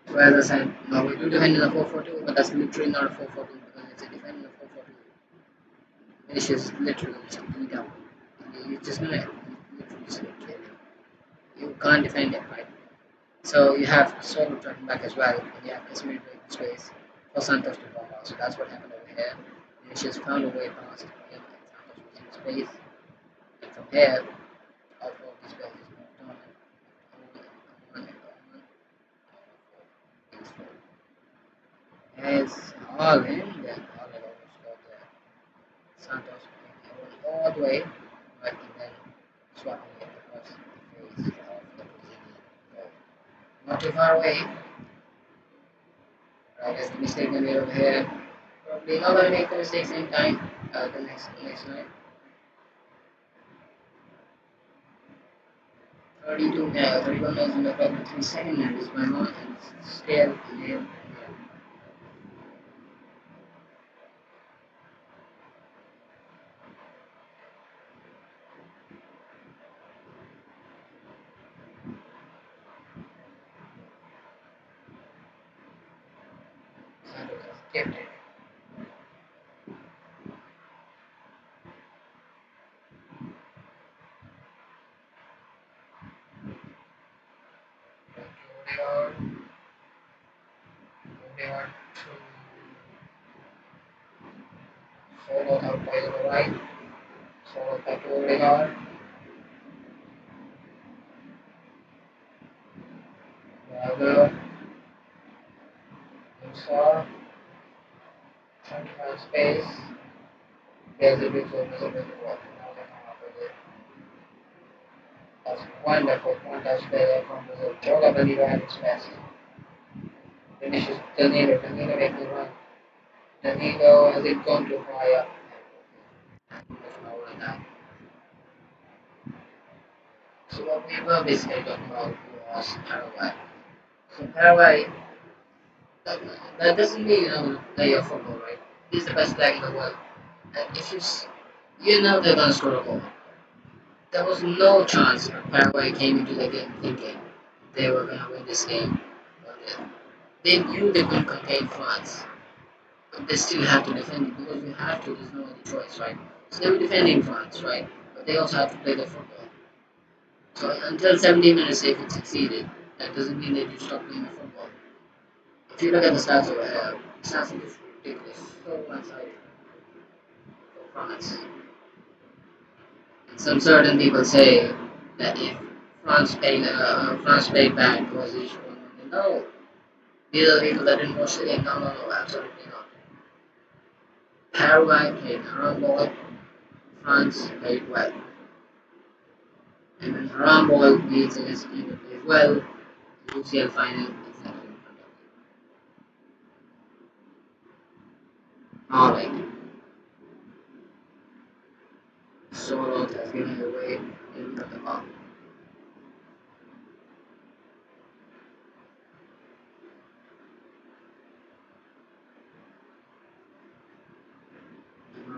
So as I said, now we do defend in a 4-4-2, but that's literally not a 4-4-2 because it's a defend in a 4-4-2. Vinicius literally just beat up. You just know it. You literally just kill him. You can't defend it, right? So you have solo tracking back as well, and you have Casemiro breaking space for Santos to bomb out. So that's what happened over here. Vinicius found a way past him, and Santos was in space. And from here, all four of these players just moved on and it's all in then all in almost got there. Santos going all the way, but then swapping it across the face of the Brazilian goal. Not too far away. Right, as the mistake they made over here. Probably not gonna make the mistake same time. The next night. 31 minutes in the 3 second minute is going on and it's still nil. Santos has kept it. Odegaard to Solo out by the right. Solo back to Odegaard. Bravo. Musa. Trying to find space. There's a big zone, there's a big walk. Now they come up with it. That's wonderful. One touch there from Brazil. Joga Danilo had his best. Finishes Danilo. Danilo makes the run. Danilo has it gone too far up. So what we were basically talking about was Paraguay. So Paraguay, that doesn't mean play your football, right? He's the best player in the world. And if you know they're gonna score a goal. There was no chance Paraguay came into the game thinking they were gonna win this game. They knew they couldn't contain France, but they still had to defend it because you have to. There's no other choice, right? So they were defending France, right? But they also have to play the football. So until 70 minutes, if it succeeded, that doesn't mean that you stop playing the football. If you look at the stats over here, the stats are just ridiculous, so one-sided for France. And some certain people say that if France played bad because they should win. No, these are the people that didn't watch the game. No, no, no, absolutely not. Paraguay played haram ball, France played well. And when haram ball meets against a team that plays well, the UCL final is exactly in front of you. Alright, Solo has given it away in the ball.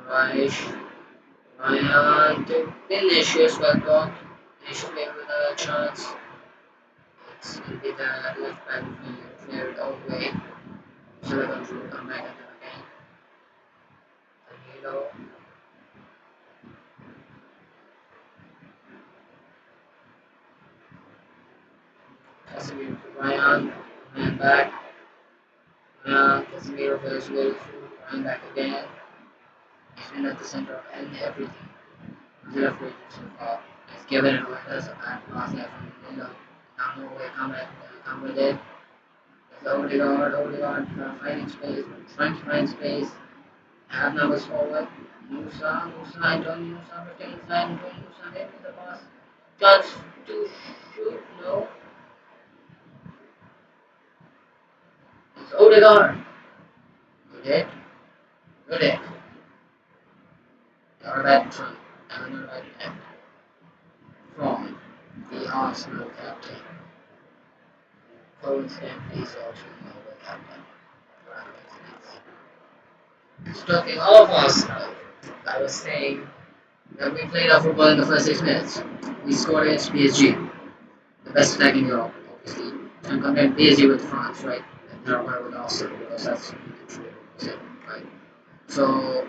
Right, Ryan to finish his well blocked. Finish play with a chance. It's will be the left back who clear it all the way. So they're going to come back into the game. Danilo. Casemiro to Ryan. Ryan back. Casemiro for his way through. Ryan back again. He's been at the center of everything. Brazil for so far. He's given it away. That's a bad pass there from Danilo. Now Norway come with it. There's Odegaard, finding space, trying to find space. Have numbers forward. Antonio Musa, protecting inside. Antonio Musa, there with the pass. Chance to shoot, no. It's Odegaard. Good hit, good hit. Not bad front, and not bad left. From the Arsenal captain. Coincidentally, is also the captain. Talking of Arsenal, I was saying that we played our football in the first 6 minutes. We scored against PSG, the best attack in Europe, obviously. I'm comparing PSG with France, right? And Norway with Arsenal, because that's literally what it, right? So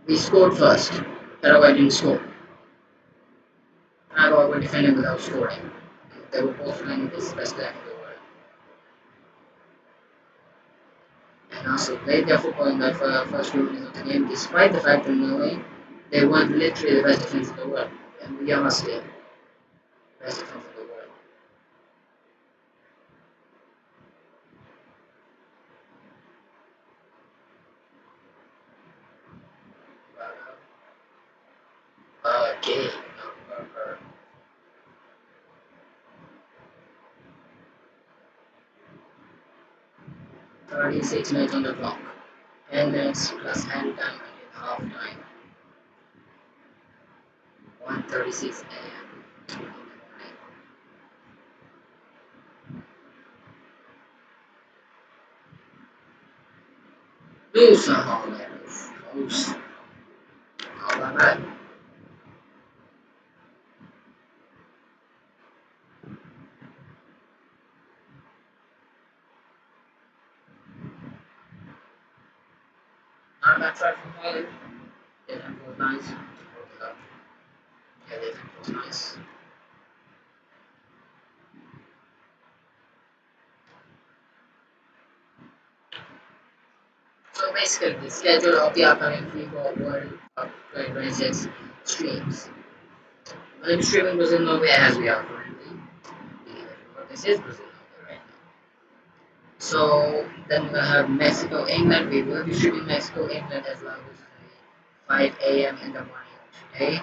we scored first. Paraguay didn't score. Paraguay were defending without scoring. They were both playing this best attack in the world. And Arsenal played their football in the first few minutes of the game, despite the fact that Norway, they weren't literally the best defense in the world. And we are still the best defense in the world. Okay. 36 minutes on the clock. 10 minutes plus hand time until half time. 1:36 a.m. Musa Haaland. Close. How about that? Not a bad try from Haaland. Defense was nice. Yeah, defense was nice. So basically, the schedule of the upcoming FIFA World Cup 2026 streams. We'll be streaming Brazil Norway as we are currently. This is Brazil Norway right now. So then we're gonna have Mexico England. We will be streaming Mexico England as well, which is 5 a.m. in the morning today,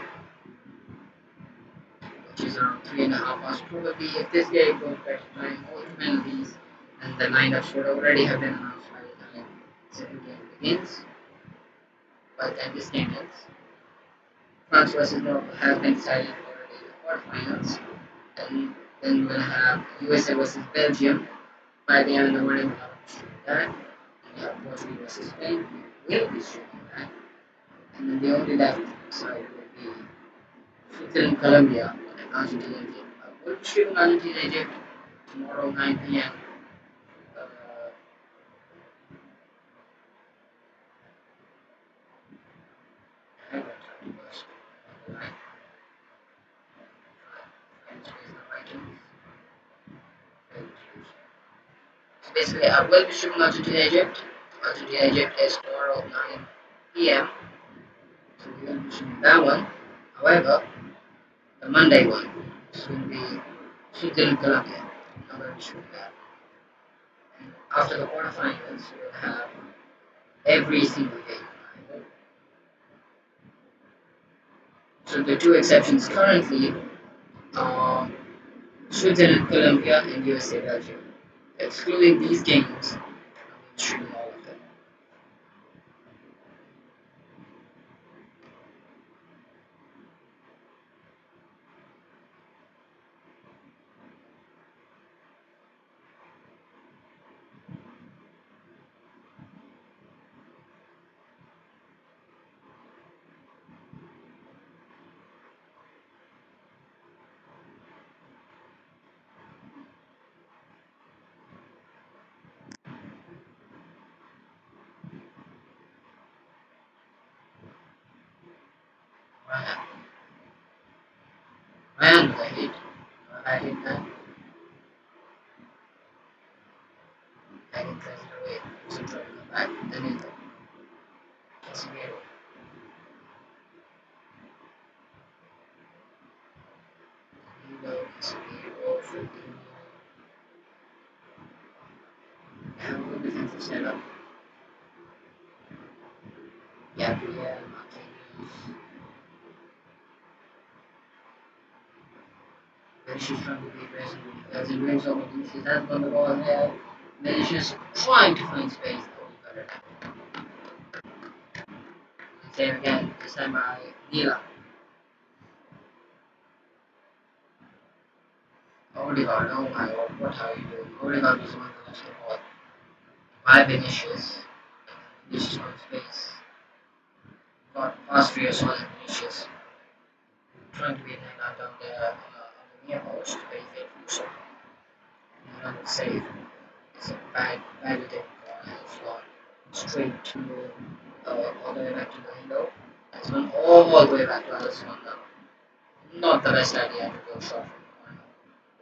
which is around 3.5 hours. Probably if this game goes back to time, all the penalties and the lineup should already have been announced by the time the second game begins. By the time this game ends, France versus Morocco have been decided already in the quarterfinals, and then we're gonna have USA versus Belgium. 5 a.m. in the morning, we'll have to stream that. And we have Portugal versus Spain. We will be streaming that. And then the only left side will be Switzerland, Colombia, and Argentina, Egypt. We'll be streaming Argentina, Egypt tomorrow 9 p.m. Uh, I'm gonna try to watch the line. French is the Vikings. So basically, I will be streaming Argentina, Egypt. Argentina, Egypt is tomorrow 9 p.m. So we will be streaming that one. However, the Monday one is going to be Switzerland, Colombia. I'm going to be shooting that. And after the quarterfinals, we'll have every single game. So the two exceptions currently are Switzerland, Colombia, and USA, Belgium. Excluding these games, I'm shooting all of them. Haaland with a hit. I hit that. I can press it away. So try to come back. Then he'll go. Casemiro. Casemiro. Firmino. Have a good defensive setup. Gabriel. Marquinhos. Vinicius trying to be aggressive. As he brings over Vinicius. Has won the ball there. Vinicius trying to find space. Same again. This time by Nila. Odegaard, oh my god, what are you doing? Odegaard was the one who lost the ball. By Vinicius. Vinicius on space. Got past Rioson and Vinicius. Trying to be a night down there on the near post, but he failed to do so. Another save. It's a bad with it. It's gone straight to all the way back to the window. It's gone all the way back to Alisson now. Not the best idea to go short from the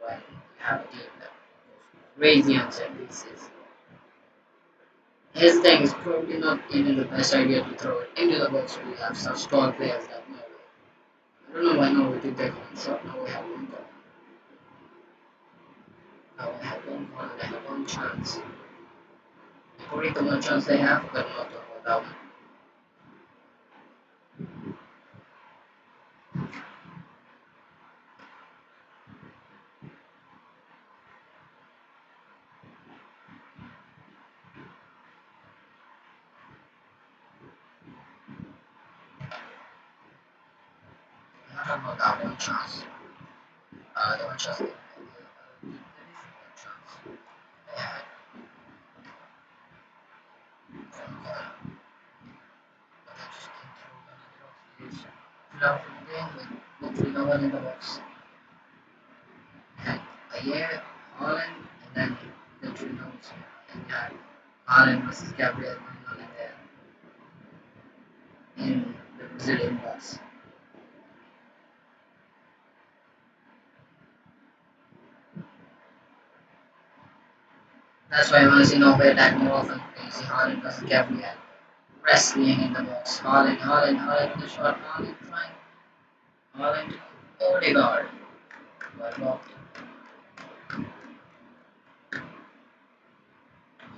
corner when you have a team that goes crazy on set pieces. His thing is probably not even the best idea to throw it into the box when you have such tall players that Norway. I don't know why Norway took that one shot. Now we have one goal. Now we have one corner. They have one chance. According to one chance they have, but not about that one. Not about that one chance. The one chance they chance they had from corner. But they just came through another of these. Now from again with literally no one in the box. And a year, Holland, and then literally no one's here. And we had Holland versus Gabriel going on in the Brazilian box. That's why I want to see Norway attack more often. You see Holland versus Gabriel wrestling in the box. Holland with the shot. Holland trying. Holland, Odegaard. Well blocked.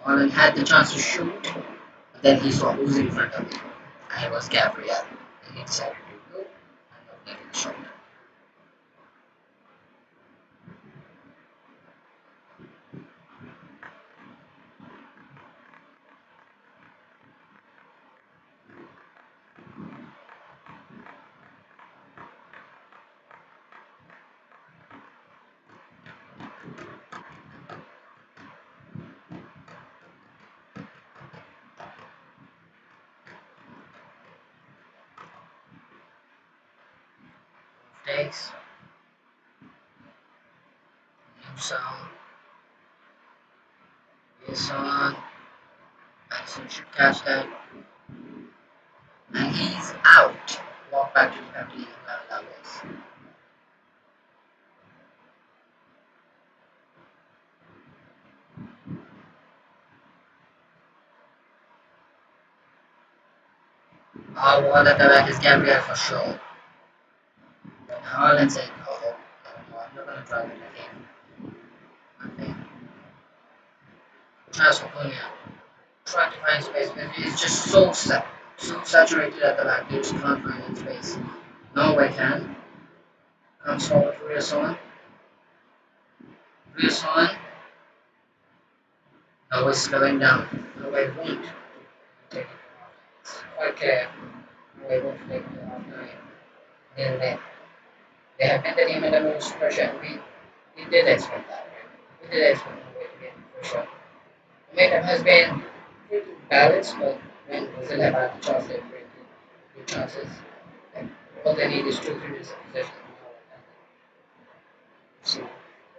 Holland had the chance to shoot, but then he saw who's in front of him. And it was Gabriel. And he decided to go and not make the shot. Takes. Newsong. Wilson. Madison should catch that. And he's out. Walk back to the penalty. Well, that was. Our wall at the back is Gabriel for sure. But Haaland said, oh, no, I'm not going to try it again. Okay. Tries for Cunha. Trying to find space, but it's just so saturated at the back. They just can't find any space. Norway can. Comes forward to Rioson. Rioson. Norway slowing down. Norway won't take it off. It's quite clear. Norway won't take it off now. They have been the team in the most pressure. We did expect that, right? We did expect Norway to get pressure. Momentum has been pretty balanced, but when Brazil have had the chance, they've created good chances. Like, all they need is 2-3 possession. So,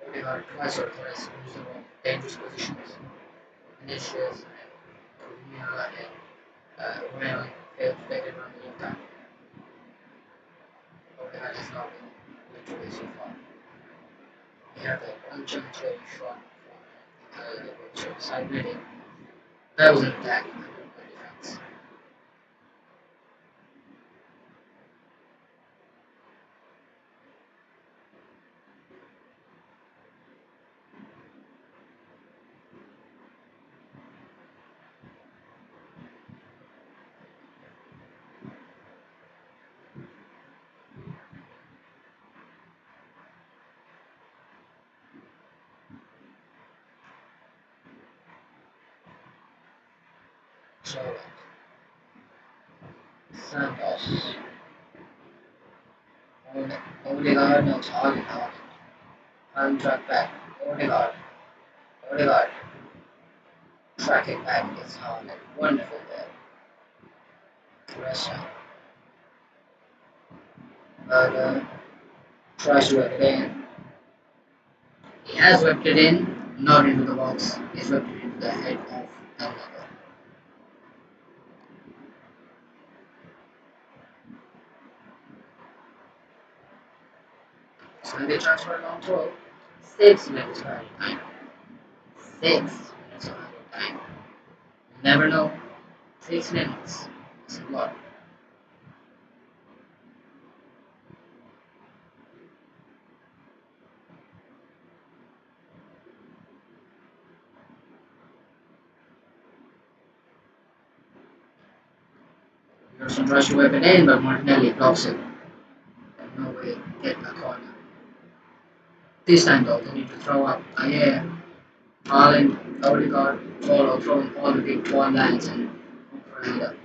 Odegaard twice or twice lose the ball, dangerous positions. Vinicius and Cunha and Romero failed to take advantage of that. Odegaard has not been literally so far. They have that ultimately shot from the goal side reading. That was an attack in the defense. So Santos, Odegaard, no, it's Haaland, Haaland. Haaland track back. Odegaard, Odegaard, tracking back against Haaland. Wonderful there. Russia. Berger tries to whip it in. He has whipped it in, not into the box. He's whipped it into the head of another. So they transfer a long throw. 6 minutes of added time. 6 minutes of added time. You never know. 6 minutes. It's a lot. Pearson tries to whip it in, but Martinelli blocks it. And no way get a corner. This time though, they need to throw up. Yeah. Haaland, Odegaard, follow, throwing all the big ball lines and hope for a header.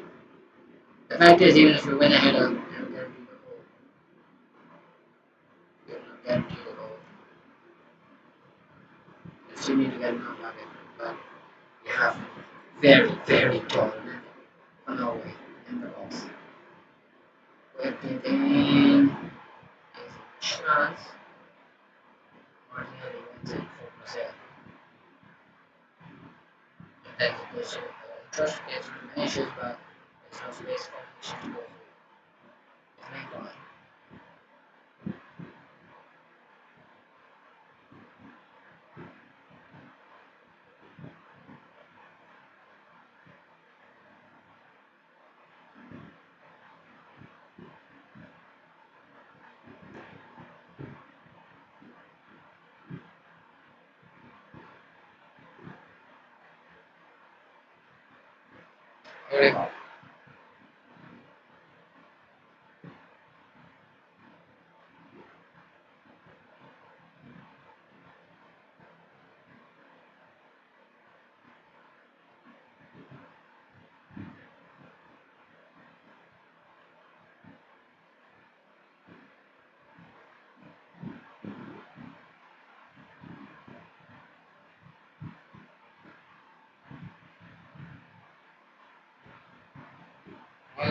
The fact is, even if you win a header, you're not guaranteed the goal. You're not guaranteed the goal. You still need to get enough of it, but you have very, very tall men for Norway in the box. Whip it in. There's a chance. Martinelli wins it for Brazil. And then he goes to trust gets finishes, but there's no space for Mission to go through. It's not going. Here we go.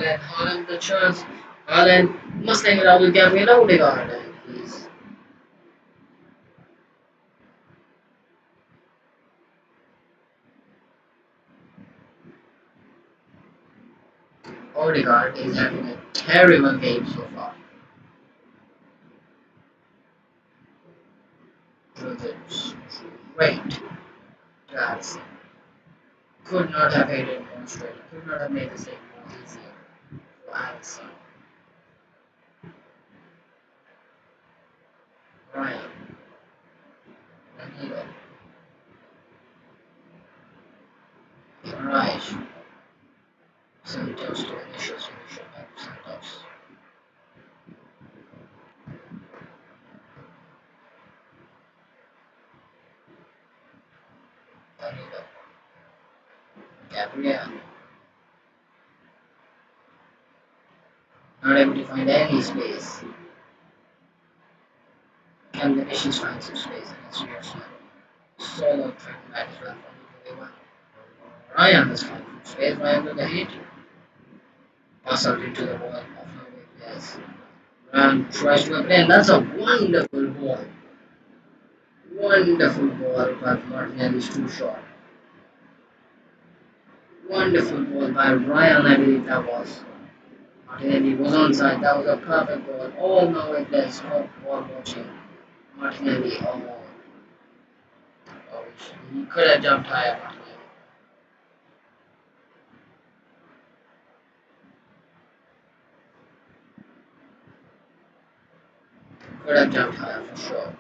Haaland the chance. Haaland must hang it out with Gabriel Odegaard. And he's Odegaard is having a terrible game so far. Through it straight to Alisson. Could not have made it more straight. Could not have made the same more easier for Alisson. Ryan. Danilo. Right. Santos to initial solution by Santos. Danilo. Gabriel. Not able to find any space. Can the missions find some space against Pearson? Solo tracking back as well from the 21. Ryan has found some space. Ryan with the hit. Pass out into the wall of Norway players. Ryan tries to play, and that's a wonderful ball. Wonderful ball, but Martinelli is too short. Wonderful ball by Ryan, I believe that was. Martinelli was onside. That was a perfect ball. All Norway players stop ball watching. Martinelli, oh, push. He could have jumped higher, but he could have jumped higher for sure.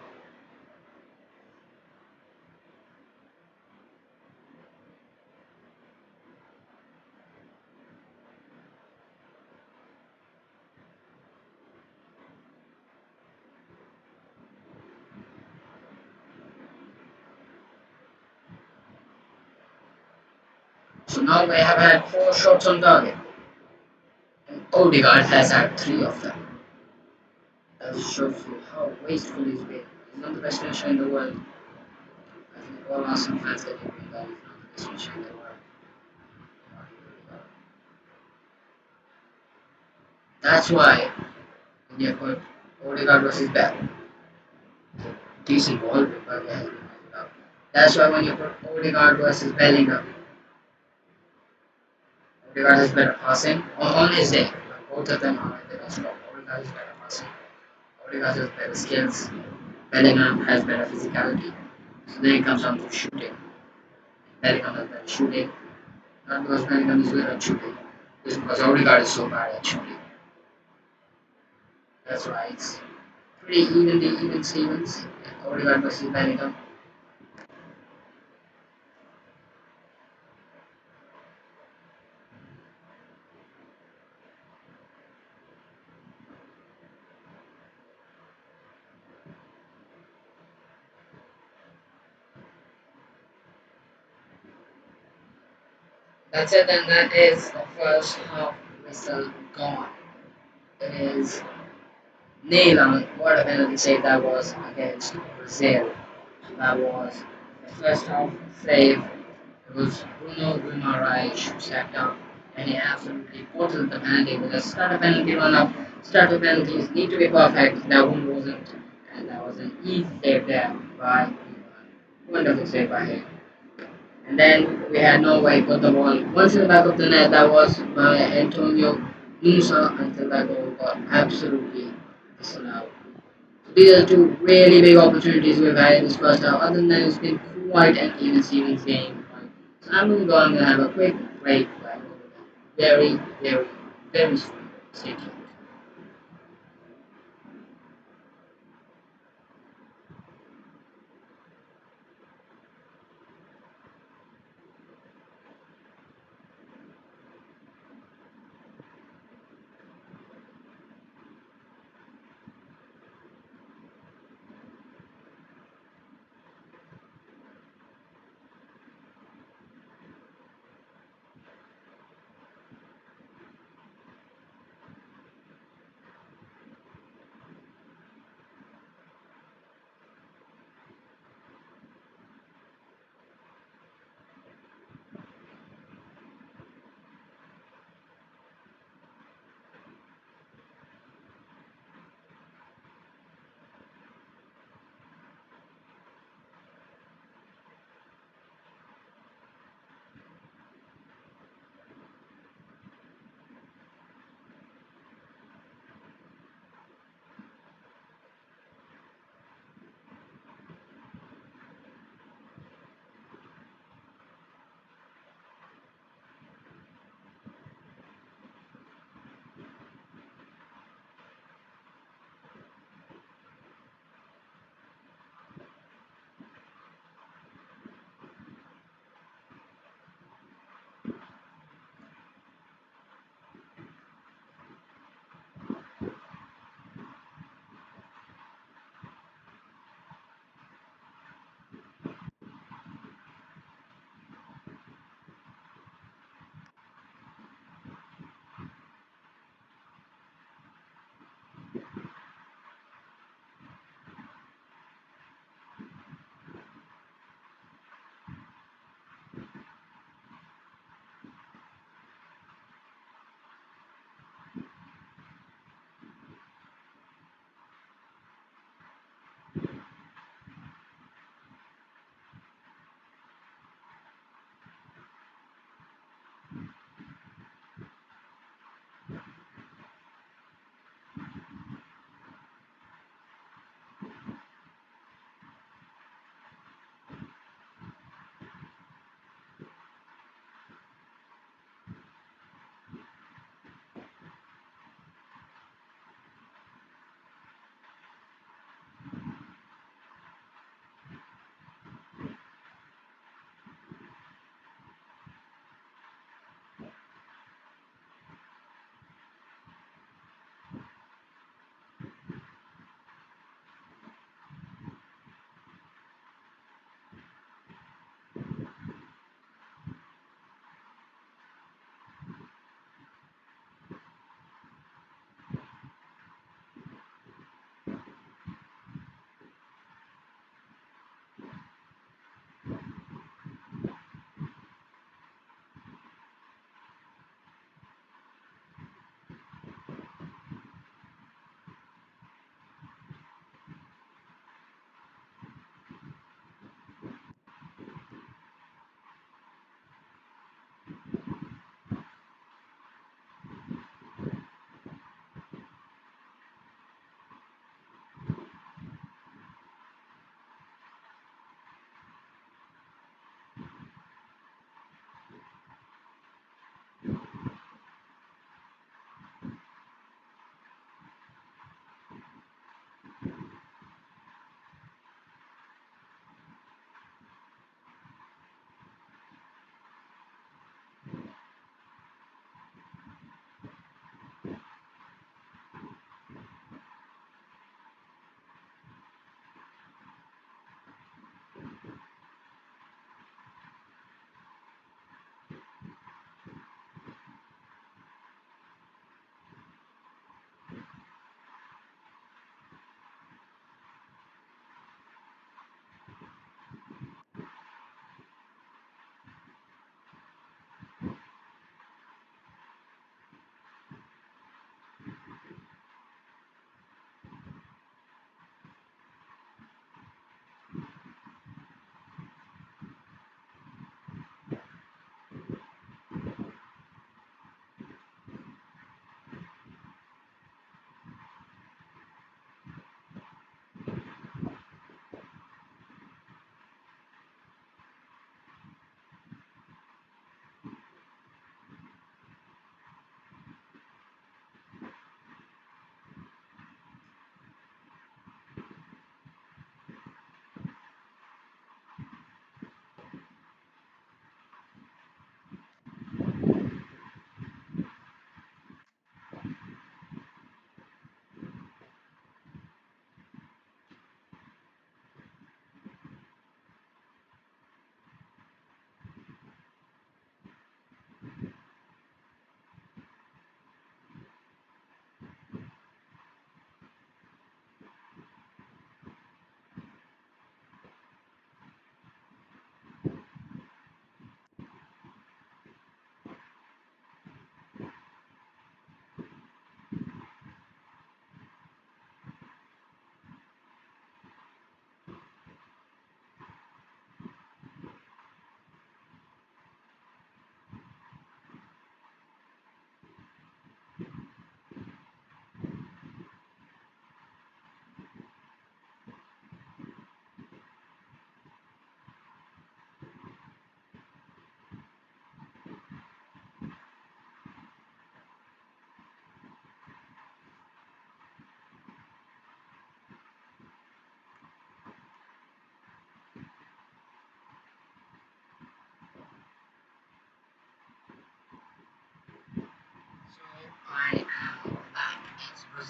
So now we have had 4 shots on target. And Odegaard has had 3 of them. That shows you how wasteful he's been. He's not the best finisher in the world. I think all Arsenal fans get agree that he's not the best finisher in the world. That's why India put Odegaard versus Bell. Decent ball, but yeah, that's why when you put Odegaard versus Bellingham, Odegaard has better passing on his day. Both of them are in the best form. Odegaard has better passing. Odegaard has better skills. Bellingham has better physicality. So then it comes down to shooting. Bellingham has better shooting. Not because Bellingham is good at shooting, just because Odegaard is so bad at shooting. That's why it's pretty even Stevens. Odegaard versus Bellingham. That's it, and that is the first half whistle gone. It is nail on what a penalty save that was against Brazil. So that was the first half save. It was Bruno Guimaraes who sat down and he absolutely bottled the penalty with a stutter penalty run up. Stutter penalties need to be perfect. That one wasn't, and that was an easy save there by wonderful save by him. And then we had Norway put the ball once in the back of the net. That was by Antonio Nusa until that goal got absolutely disallowed. So these are 2 really big opportunities we've had in this first half. Other than that, it's been quite an even Stevens game. So I'm going to go. I'm going to have a quick break. Very, very, very soon. Stay tuned.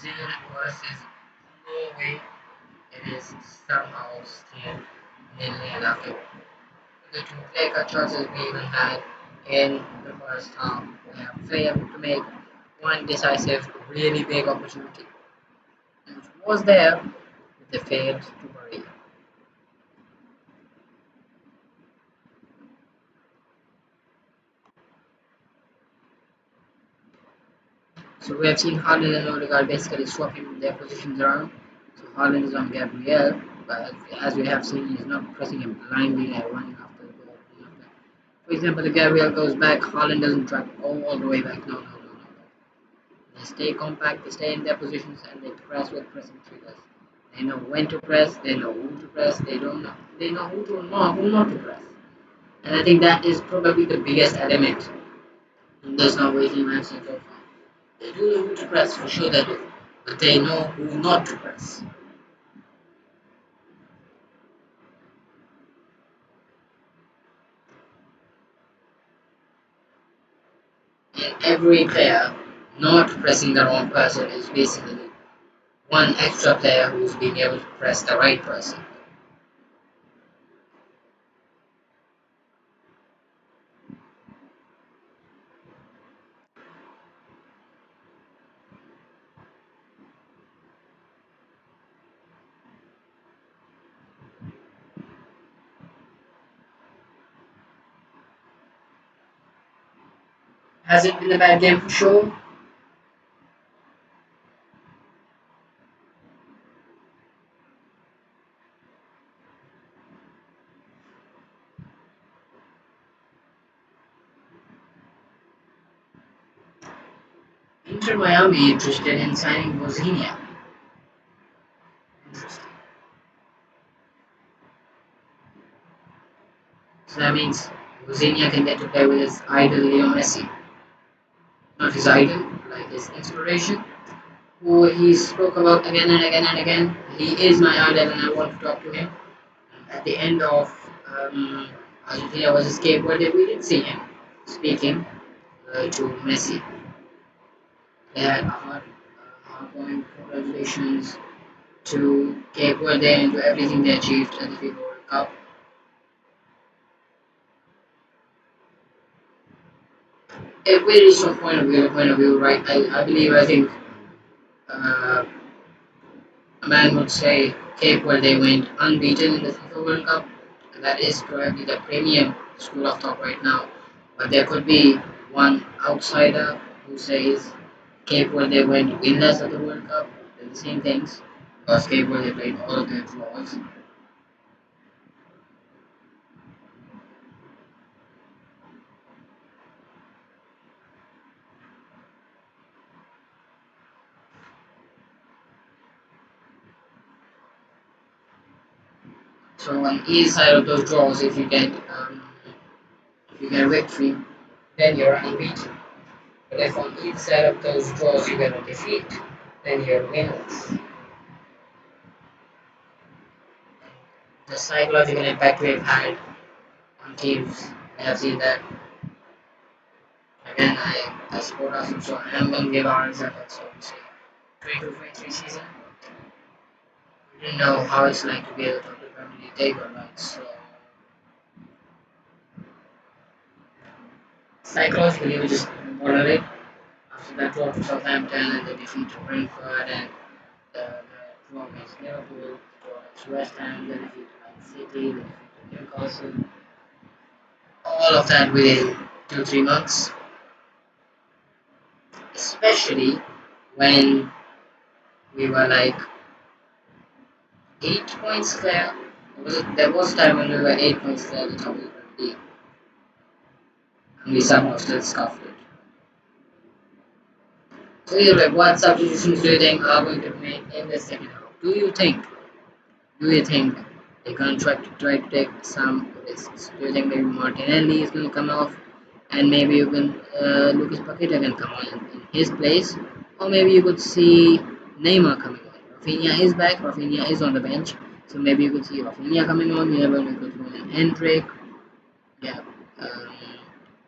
Brazil versus Norway, it is somehow still nil-nil after the two clear-cut chances we even had in the first half. We have failed to make one decisive, really big opportunity, which was there, but they failed to bury it. So we have seen Haaland and Odegaard basically swapping their positions around. So Haaland is on Gabriel, but as we have seen, he's not pressing him blindly and running after the ball. For example, the Gabriel goes back, Haaland doesn't track all the way back. No, no, no, no. They stay compact, they stay in their positions, and they press with pressing triggers. They know when to press, they know who to press, they know who not to press. And I think that is probably the biggest element in this Norway team I've seen so far. They do know who to press, for sure they do, but they know who not to press. And every player not pressing the wrong person is basically one extra player who's being able to press the right person. Has it been a bad game for sure? Inter Miami interested in signing Bosnia. Interesting. So that means Bosnia can get to play with his idol Leo Messi. Not his idol, like his inspiration, who he spoke about again and again and again. He is my idol and I want to talk to him. At the end of Argentina versus Cape Verde, we did see him speaking to Messi. They had heartwarming congratulations to Cape Verde and to everything they achieved at the FIFA World Cup. It varies from point of view, right? I think uh, a man would say Cape Verde went unbeaten in the FIFA World Cup. And that is probably the premium school of thought right now. But there could be one outsider who says Cape Verde went winless of the World Cup. They're the same things because Cape Verde played all of their draws. So on either side of those draws, if you get a victory, then you're unbeaten. But if on each side of those draws you get a defeat, then you're winless. The psychological impact we've had on teams, I have seen that. Again, I support Arsenal, so I am going to give our examples. So, say 22-23 season, we didn't know how it's like to be at the top of the Premier League table, right? So, psychologically, we just model it. After that draw to Southampton and the defeat to Brentford and the draw against Liverpool, the draw against West Ham, the defeat to Man City, the defeat to Newcastle, all of that within 2-3 months, especially when we were like 8 points clear. There was a time when we were 8 points clear at the top of the Premier League, and we somehow still scuffed it. So, what substitutions do you think are going to be made in the second half? Do you think they're going to try to take some risks? Do you think maybe Martinelli is going to come off, and maybe even Lucas Paqueta can come on in his place, or maybe you could see Neymar coming on. Rafinha is back. Rafinha is on the bench, so maybe you could see Rafinha coming on. You never know, you could throw in Hendrick. Yeah, um,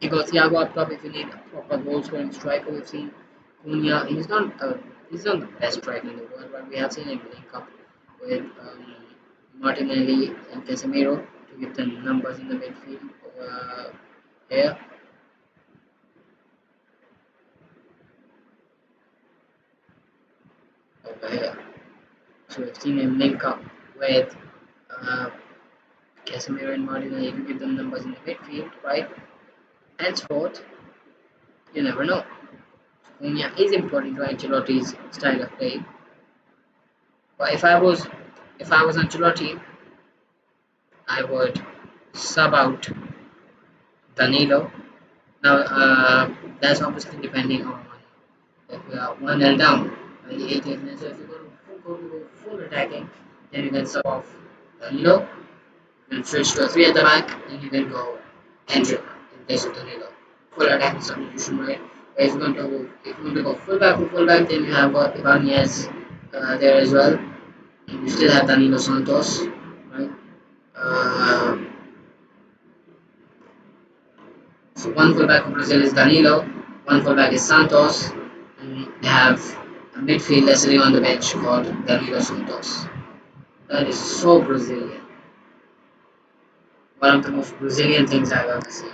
you got Thiago up top if you need a proper goal scoring striker. We've seen Cunha. He's not a He's not the best striker in the world, but we have seen him link up with Martinelli and Casemiro to give them numbers in the midfield here over here. So we've seen him link up with uh, Casemiro and Martinelli to give them numbers in the midfield, right? Henceforth, you never know. Cunha is important to Ancelotti's style of play. But if I was Ancelotti, I would sub out Danilo. Now that's obviously depending on if we are 1-0 down by the 80th minute. So if you go full attacking, then you can sub off Danilo. You can switch to a 3 at the back, and you can go Hendrick in place of Danilo. Full attacking substitution, right? If you want to go full back, then you have Ibanez there as well. And you still have Danilo Santos, right? Uh, so one fullback of Brazil is Danilo, one fullback is Santos, and they have a midfielder sitting on the bench called Danilo Santos. That is so Brazilian. One of the most Brazilian things I've ever seen.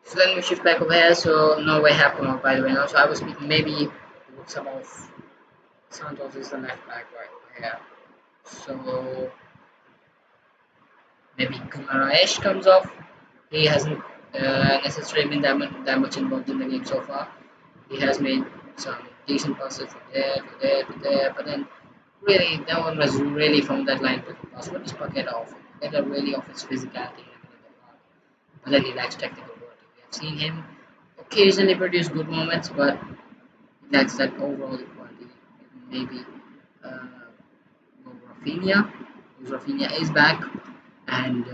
So then we shift back over here. So Norway have come out by the way now. So I was speaking maybe some of Santos is the left back right over here. So maybe Guimaraes comes off. He hasn't necessarily been that much involved in the game so far. He has made some decent passes from there to there to there, but then really no one was really from that line to the pass. What is Paqueta off? Paqueta really offers physicality in the middle of the park, but then he lacks technical ability. We have seen him occasionally produce good moments, but he lacks that overall quality. Maybe uh, Rafinha, because Rafinha is back, and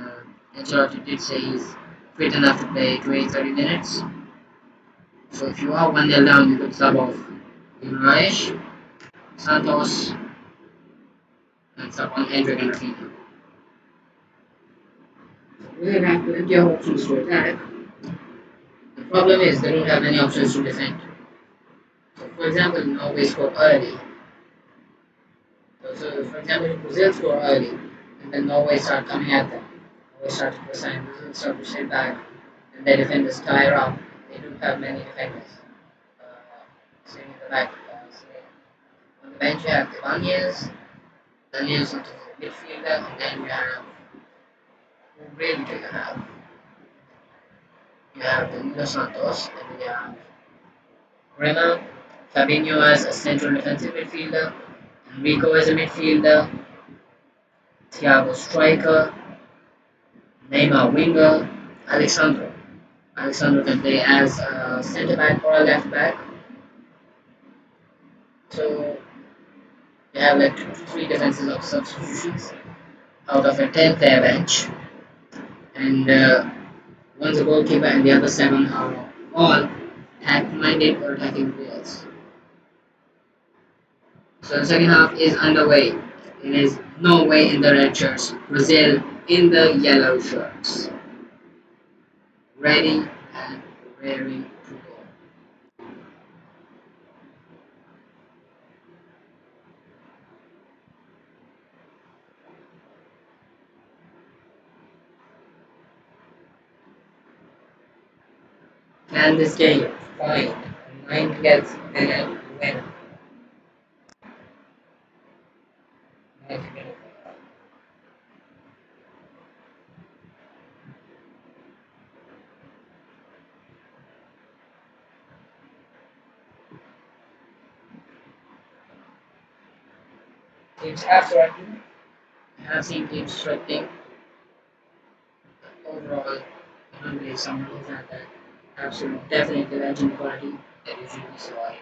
Ancelotti did say he's fit enough to play 20-30 minutes. So if you are 1-0 down, you could sub off Guimaraes, Santos, and sub on Hendrick and Rafinha. Really have plenty of options to attack. The problem is they don't have any options to defend. So for example, Norway score early. So for example, if Brazil score early, and then Norway start coming at them. Norway start to press and Brazil start to sit back, and their defenders tire up. They don't have many defenders. Sitting in the back. On the bench you have Ibanez, Daniel Santos is a midfielder, and then you have who really do you have? You have Danilo Santos, and then you have Rema, Fabinho as a central defensive midfielder, Enrico as a midfielder, Thiago striker, Neymar winger, Alexandro. Alexandro can play as a centre back or a left back. So you have like 2 to 3 defenses of substitutions out of a 10-player bench, and one's a goalkeeper and the other 7 are all attack-minded or attacking players. So the second half is underway. It is Norway in the red shirts, Brazil in the yellow shirts. Ready and raring to go. Plan this game. Fine. Mind gets and win. Teams have threatened. I have seen teams threatening. Overall, I don't believe someone who's had that absolute definite legend quality that usually saw in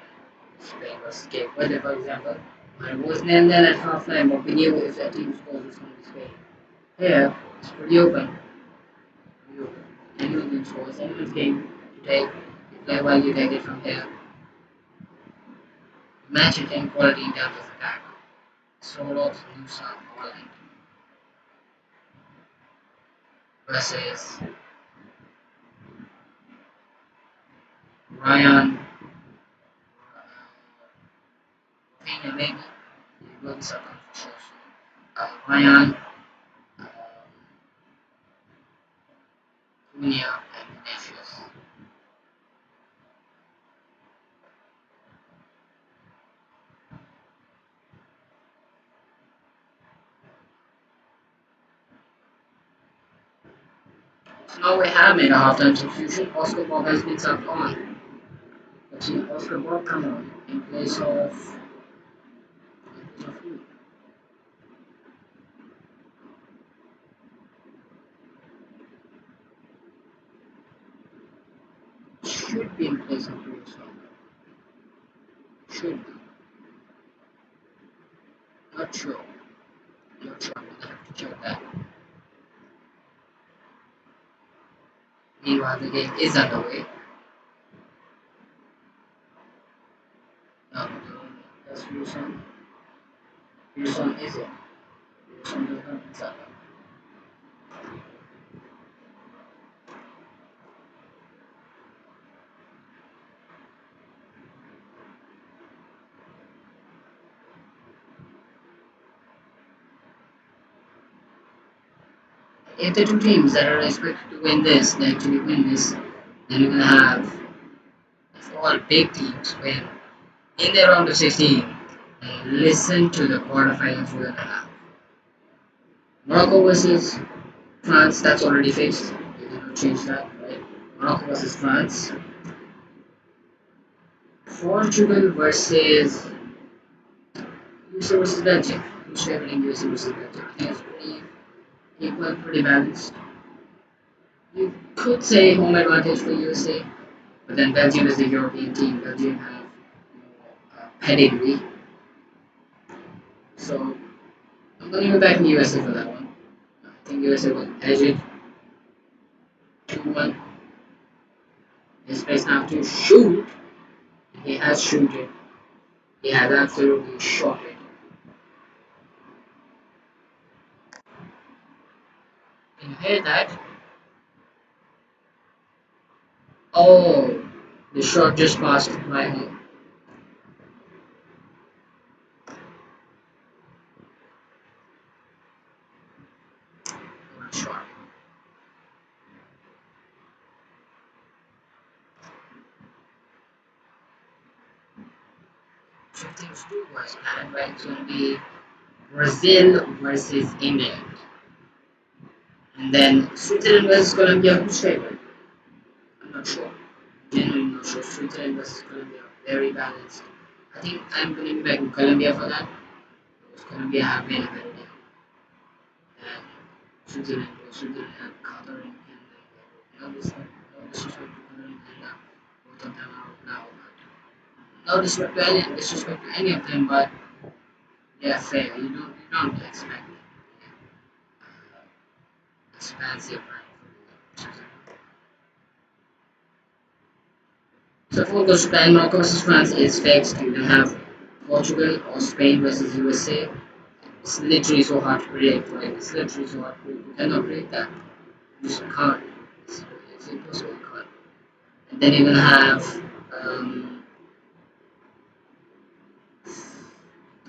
Spain versus Cape Verde, for example. When it was nil-nil at half-time, but we knew if that team scores, it's going to be Spain. Here, it's pretty open. Pretty open. Anyone can score. It's anyone's game to take. You play well, you take it from here. Match it in quality in terms of attack. Solo, Nusa, Holland versus Ryan, Rafinha maybe. He will be second for sure. Ryan, uh, Cunha, and Vinicius. So now we have made a halftime substitution. Oscar Bob has been subbed on. Let's see Oscar Bob come on in place of who? Should be in place of Bruce. Should be. Not sure. Not sure. We'll have to check that. Meanwhile, the game is underway. No, no, no, no. That's Wilson. Wilson is it? Wilson does not inside. If the two teams that are expected to win this, they actually win this, then you're gonna have if all big teams win in their round of 16. And listen to the quarterfinals we're gonna have. Morocco versus France, that's already fixed. You cannot change that, right? Morocco versus France. Portugal versus USA versus Belgium. Who's favoring USA versus Belgium? I think it's pretty equal, pretty balanced. You could say home advantage for USA, but then Belgium is the European team. Belgium have pedigree, so I'm going to go back in USA for that one. I think USA will edge it 2-1. His place now to shoot. He has shooted. He has absolutely shot it. Can you hear that? Oh, the shot just passed my head. What a shot. 15-2 was planned, right? It's going to be Brazil versus England. And then Switzerland versus Colombia. Who's favorite? I'm not sure. Genuinely not sure. Switzerland versus Colombia. Very balanced. I think I'm going to be back in Colombia for that. Because Colombia have been a better team than Switzerland. Because Switzerland have Qatar and no disrespect to Qatar and Canada. Both of them are out now. No disrespect to any of them, but they are fair. You don't expect this fancy of Switzerland. So if all goes to plan, Morocco versus France is fixed. You then have Portugal or Spain versus USA. It's literally so hard to predict, right? It's literally so hard to predict. You cannot predict that. You just can't. It's impossible. You can't. And then you're gonna have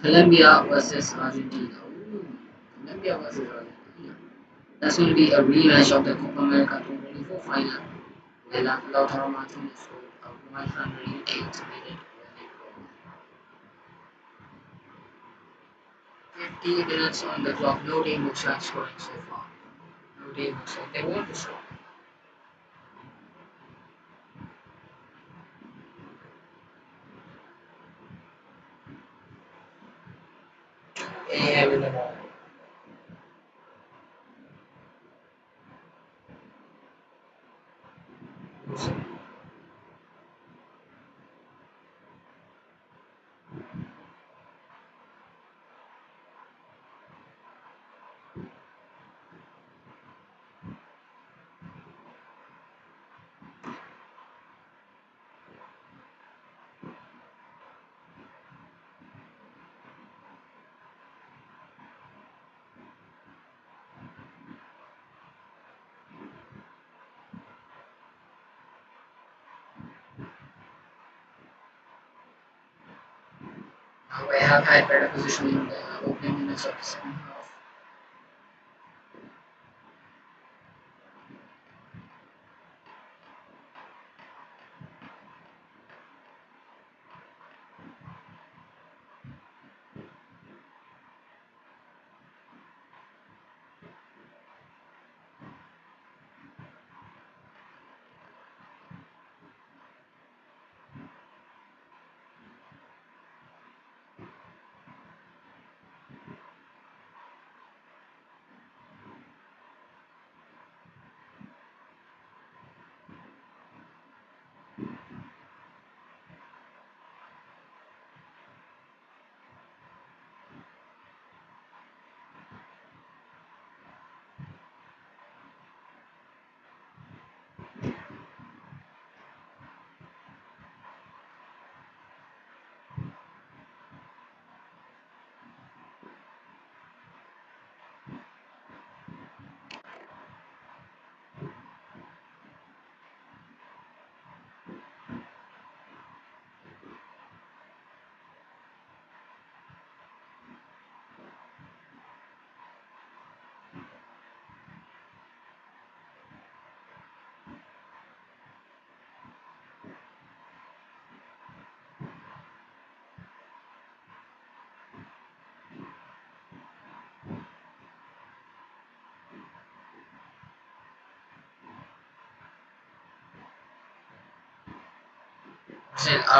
Colombia versus Argentina. Ooh, Colombia versus Argentina. That's going to be a rematch of the Copa America 2024 final, where Lautaro Martinez scored a 108-minute 50 minutes on the clock. No team looks like scoring so far. No team looks like they want to score. Yeah, with the ball. We have had better position in the opening minutes of the second half.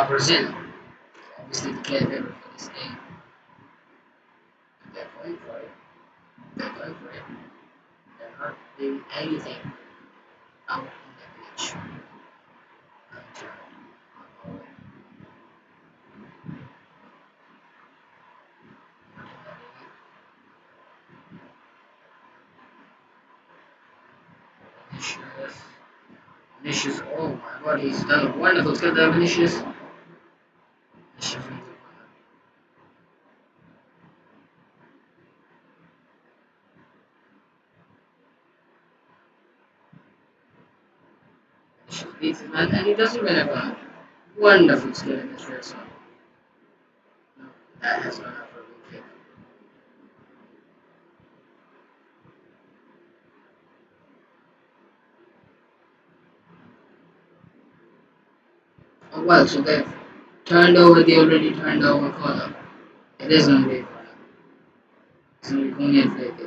Brazil, obviously the clear favorite for this game. They're going for it. They're going for it. They're not doing anything out in the pitch. Vinicius, Vinicius, oh my god, he's done a wonderful skill there, Vinicius. Vinicius wins the corner. Vinicius beats his man and he doesn't win a corner. Wonderful skill in this red zone. No, that has gone out for a goal kick. Oh well, so they've turned over the already turned over corner. It is going to be a corner. It's going to be Kunyan free kick.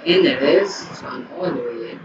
In it is, it's gone all the way in.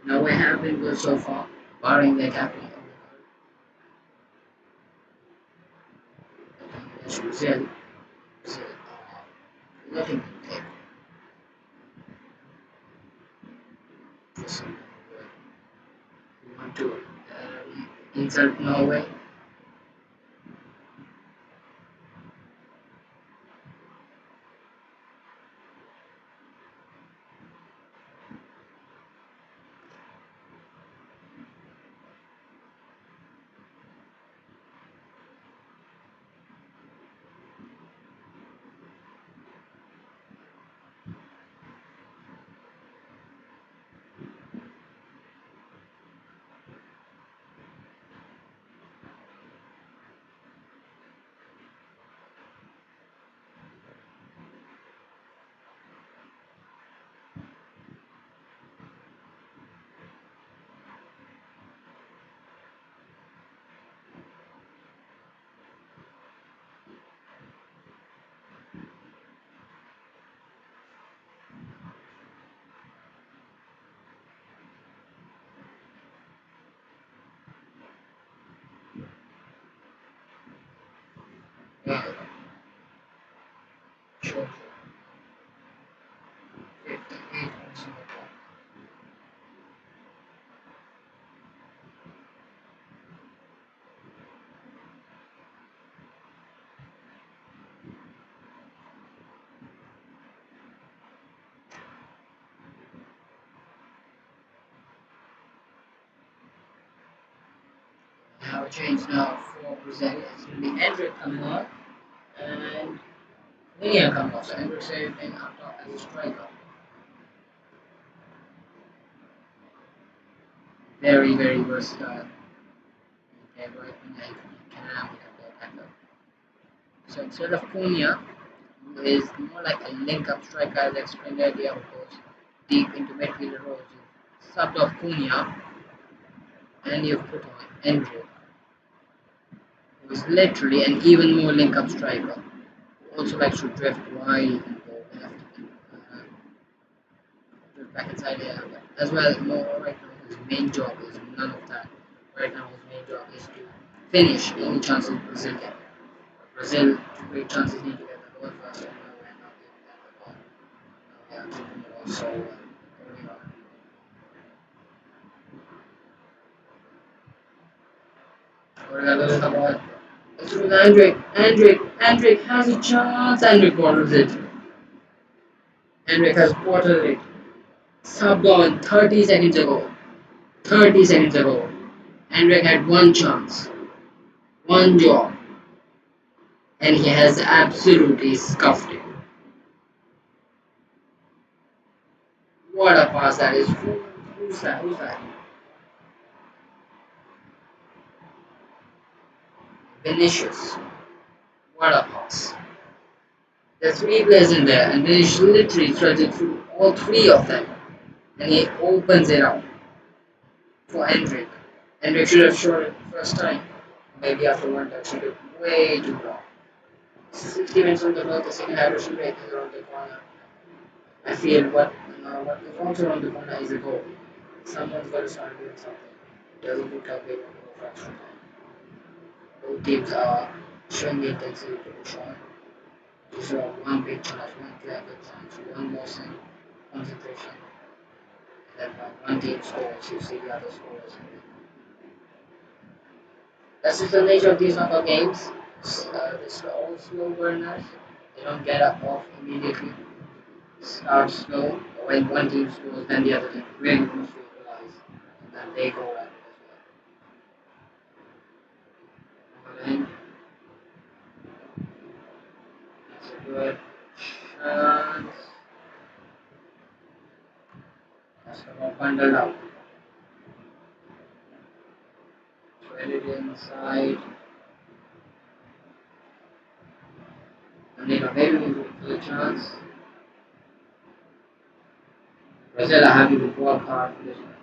Now we have been good so far, barring the captain of the Brazil. Brazil letting them take this. We want to insult Norway. change now for Brazil. It's going to be Hendrick coming on and William coming off. So Hendrick playing up top as a striker. Very, very versatile. He can play right winger, he can play attacker. So instead of Cunha, who is more like a link-up striker, as I explained earlier, who goes deep into midfielder roles, you've subbed off Cunha and you've put on Hendrick, who is literally an even more link-up striker, who also likes to drift wide and go left and drift back inside the area. As well, more right now, his main job is none of that. Right now, his main job is to finish any chances Brazil get. Brazil, great chances need to get the goal first, and now we're not giving them the ball. Now they are taking the ball so early on. We're going to lose the ball. It's with Hendrick. Hendrick has a chance. Hendrick borders it. Hendrick has bottled it. Subbed on 30 seconds ago. 30 seconds ago. Hendrick had one chance. One job. And he has absolutely scuffed it. What a pass that is. Who's that? Who's that? Vinicius. What a pass. There's three players in there, and Vinicius literally threads it through all three of them. And he opens it up for Hendrick. Hendrick should have shot it first time. Maybe after one touch, he took way too long. 60 minutes on the clock, the second hydration break is around the corner. I feel what is also around the corner is a goal. Someone's got to start doing something. It doesn't look like they want to go for extra time. Both teams are showing the intensity to push on. You saw one big chance, one clear good chance, one losing concentration. And then when one team scores, you see the other scores. That's just the nature of these knockout games. They're all slow burners. They don't get up off immediately. Start slow. When one team scores, then the other team really wants to equalize. And then they go at it as well. All in. That's a good chance. That's the ball bundled up. Thread it inside. And they got very good chance. Brazil are happy with work hard for this one.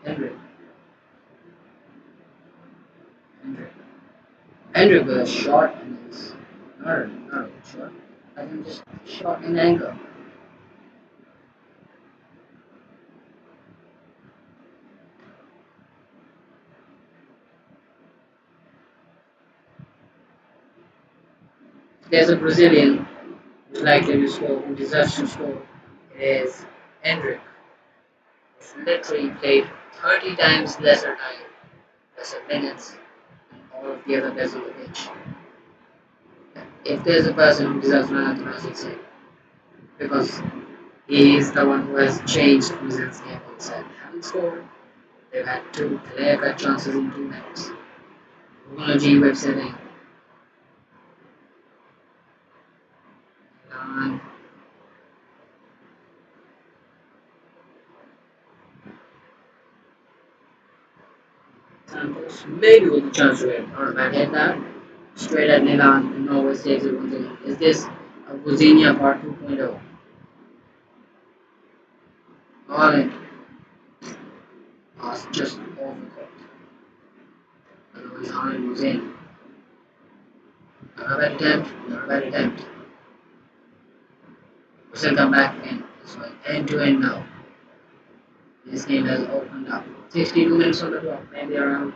Hendrick with a shot and it's not a good shot. I think just shot in angle. There's a Brazilian who's likely to score, who deserves to score. It is Hendrick. He's literally played 30 times lesser time, lesser minutes than all of the other players on the pitch. If there's a person who deserves man of the match, it's him. Because he is the one who has changed Brazil's game outside. They haven't scored. They've had two clear-cut chances in 2 minutes. Bruno G web setting. Santos maybe with a chance to win. Or back at that. Straight at Milan and Norway saves it once again. Is this a Bosnia part 2.0? All in. Pass just overcooked. Otherwise, Haaland was in. Not a bad attempt. Brazil come back again. This one end to end now. This game has opened up. 62 minutes on the clock, maybe around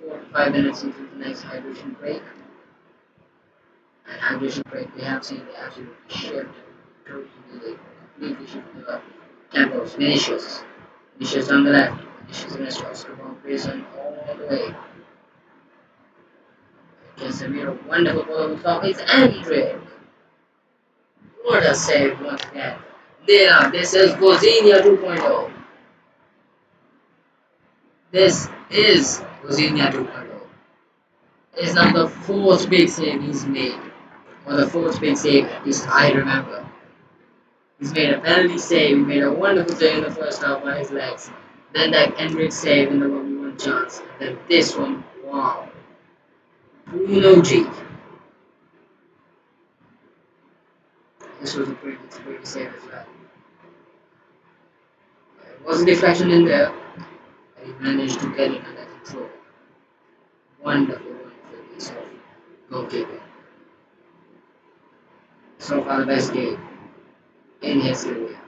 4 to 5 minutes into the next hydration break. And hydration break, we have seen the absolute shift, completely shifted the tempos. Vinicius on the left, Vinicius against Oscar Von Prison all the way. Casemiro, wonderful ball over the top. It's Hendrick. What a save once again. There, this is Bosnia 2.0. This is Bosnia 2.0. is now the fourth big save he's made, or the fourth big save at least I remember. He's made a penalty save, he made a wonderful save in the first half on his legs, then that Enrich save in the 1v1 chance, and then this one, wow. Bruno G. This was a pretty save as well. There was a deflection in there, but he managed to get it under control. Wonderful piece of goalkeeping. So far the best game in his career.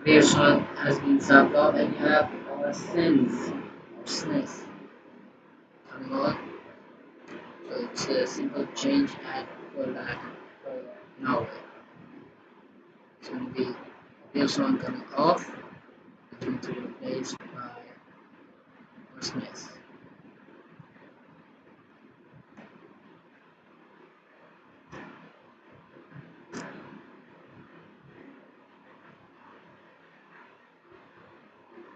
Pearson has been subbed off and you have our Snes coming on. So it's a simple change at fullback for Norway. It's going to be Pearson coming off. It's going to be replaced by Snes.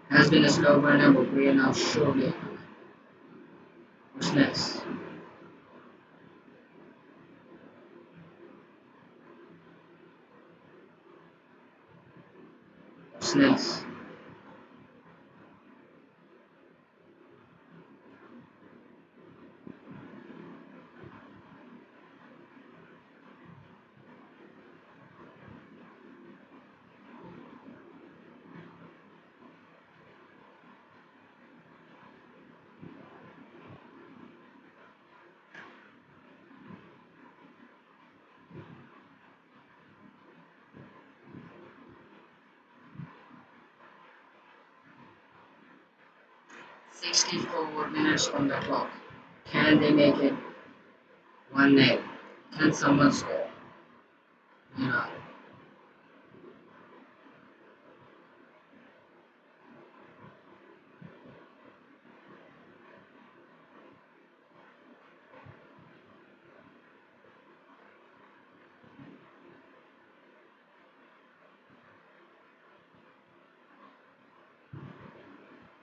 Has been a slow burner, but we are now surely Snes. Snes. "64 minutes on the clock. Can they make it 1-0? Can someone score? You know.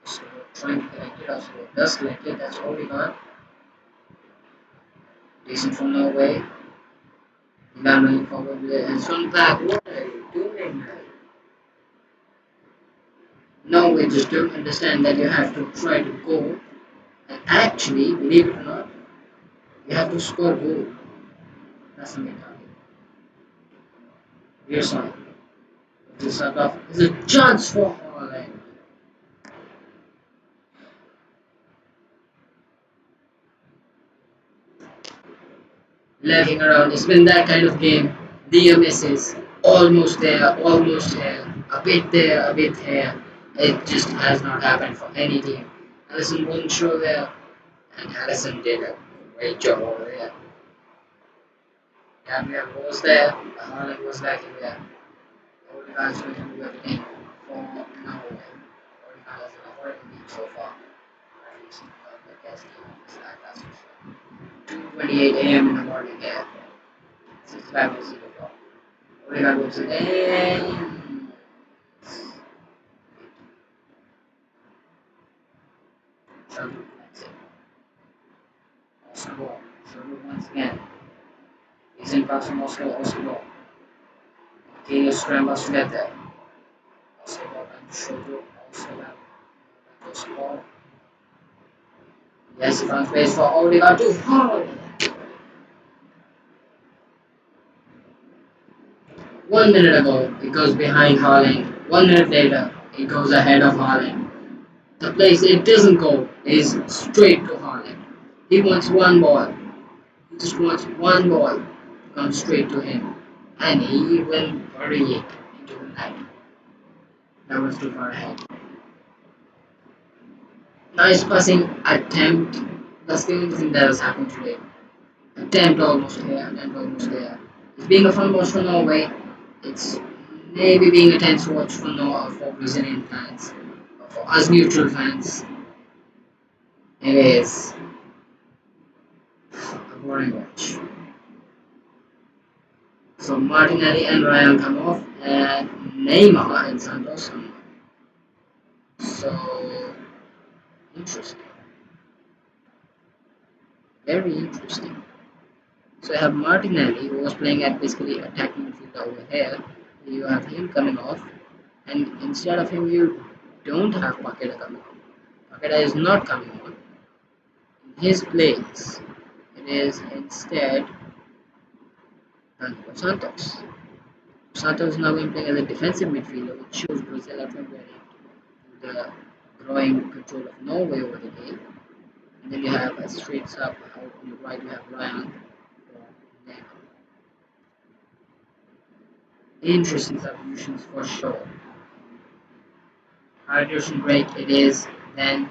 So trying to connect it, also does connect it, that's all we got. Decent from Norway. Milan running forward with it, and swung back. What are you doing, man? Norway just don't understand that you have to try to go, and actually, believe it or not, you have to score goal. That's the mentality. Here's on. This is a chance for Holland. Lagging around. It's been that kind of game. Near misses. Almost there, almost here. A bit there, a bit here. It just has not happened for any team. Allison wasn't sure there, and Allison did a great job over there. Gabriel was there, Haaland was lacking there. Odegaard is going to do everything for Norway. Odegaard has an horrible game so far. At least the best game of his life, that's for sure. 2:28 a.m. in the morning here. 65 minutes to go. Odegaard goes again. Shuttle, that's it. Oscar, Shuttle once again. He's in pass from Oscar. Okay, scrambles to get there. Oscar and Shuttle also have to score. Yes, he found space for Odegaard to Haaland. 1 minute ago, it goes behind Haaland. 1 minute later, it goes ahead of Haaland. The place it doesn't go is straight to Haaland. He wants one ball. He just wants one ball to come straight to him. And he will bury it into the net. That was too far ahead. Nice passing attempt. That's the only thing that has happened today. Attempt almost here, attempt almost there. It's being a fun watch for Norway. It's maybe being a tense watch for Brazilian fans. But for us neutral fans, it is a boring watch. So Martinelli and Ryan come off, and Neymar and Santos. So, interesting. Very interesting. So I have Martinelli who was playing at basically attacking midfield over here. You have him coming off, and instead of him, you don't have Paqueta coming on. Paqueta is not coming on. In his place, it is instead Danilo Santos. Santos is now going playing as a defensive midfielder, which shows Brazil are comparing to the growing control of Norway over the game. And then you have a straight sub out on the right, you have Ryan for Neymar. Interesting substitutions for sure. Hydration break it is then.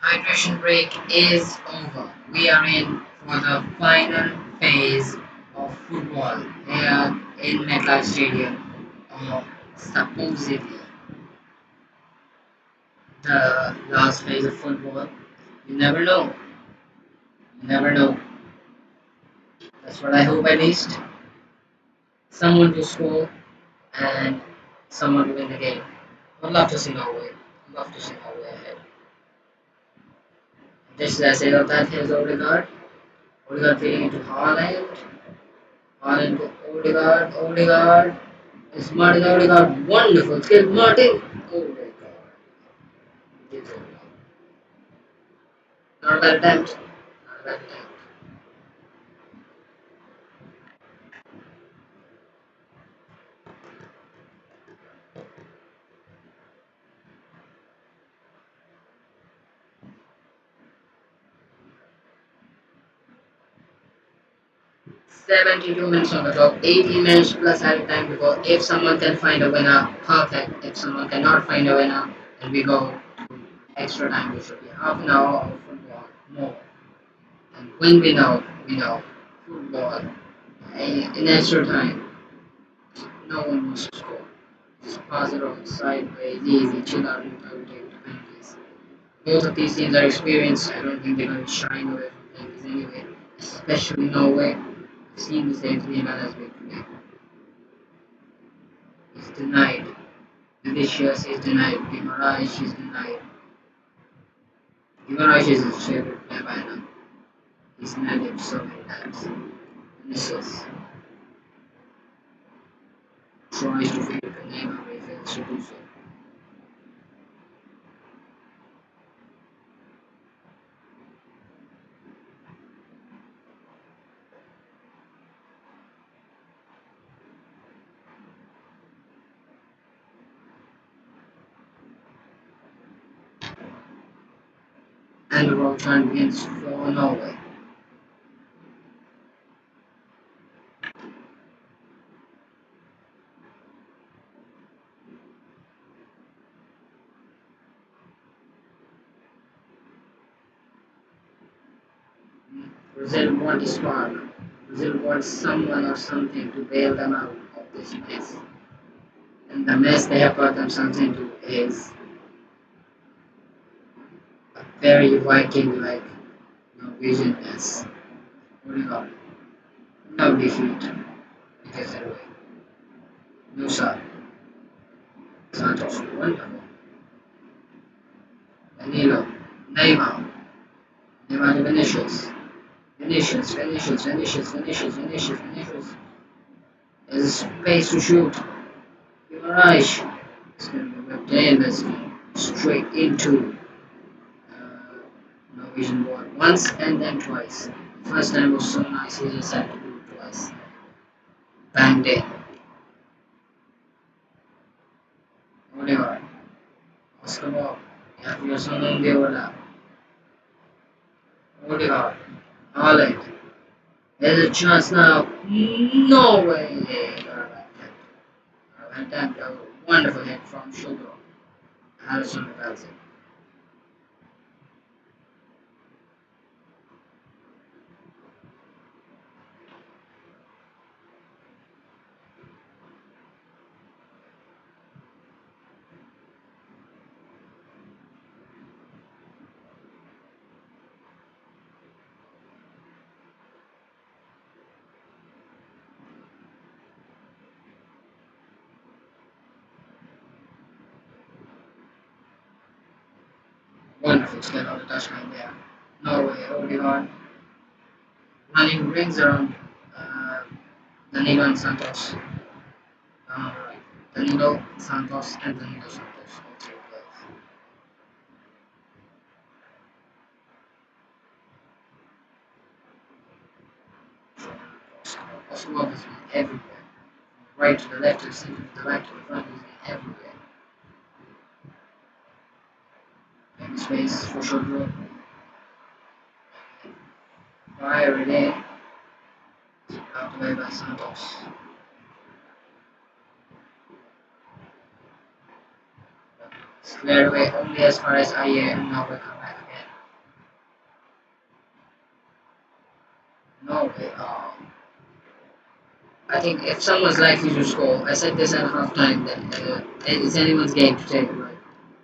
Hydration break is over. We are in for the final phase of football here in MetLife Stadium, or supposedly the last phase of football. You never know. You never know. That's what I hope at least. Someone to score and someone to win the game. I'd love to see Norway. I'd love to see Norway ahead. Just as I said of that, here's Odegaard. Odegaard feeding into Haaland. Haaland to Odegaard. Odegaard. It's Martin Odegaard. Wonderful skill. Martin Odegaard. Gives it. Not a bad attempt. Not a bad attempt. 72 minutes on the clock, 80 minutes plus added time to go. If someone can find a winner, perfect. If someone cannot find a winner, then we go to extra time, which should be half an hour of football more. And when we know football in extra time, no one wants to score. Just pass it on sideways, easy, chill out, and without taking penalties. Both of these teams are experienced. I don't think they're going to be shying away from playing this anyway, especially Norway. I've seen the same thing as we today. He's denied. Delicious is denied. Guimaraes is denied. Guimaraes is his favorite player by now. He's denied him so many times. Delicious tries to feed the name but he fails to do so. And the wrong turn begins for Norway. Brazil want a spark. Brazil wants someone or something to bail them out of this mess. And the mess they have got themselves into is a very Viking-like Norwegian mess. What do you got? Lovely feet. He gets it away. Nusa. Santos. Wonderful. Danilo. Neymar. Neymar to Vinicius. Vinicius. There's space to shoot. Guimaraes. It's going to be whipped in. Let's straight into Norwegian ball. Once and then twice. First time was so nice, he just had to do it twice. Banged in. Whatever. Oscar Bob. Yeah, we are so in the overlap. Whatever. Holland. There's a chance now. No way. Attempt a wonderful hit from Sugar. Harrison repels it. Wonderful skill on the touchline there. Norway, Odegaard, running rings around Danilo and Santos. Danilo, Santos, and Danilo Santos, all three players. Oswald has been everywhere. From the right to the left to the center to the back to the front, he's been everywhere. Maybe space for Sugar. Fire it in. Out away by Santos. Squared away only as far as Aye and Norway come back again. Norway, I think if someone's likely to score, I said this at half time that it's anyone's game to take, right?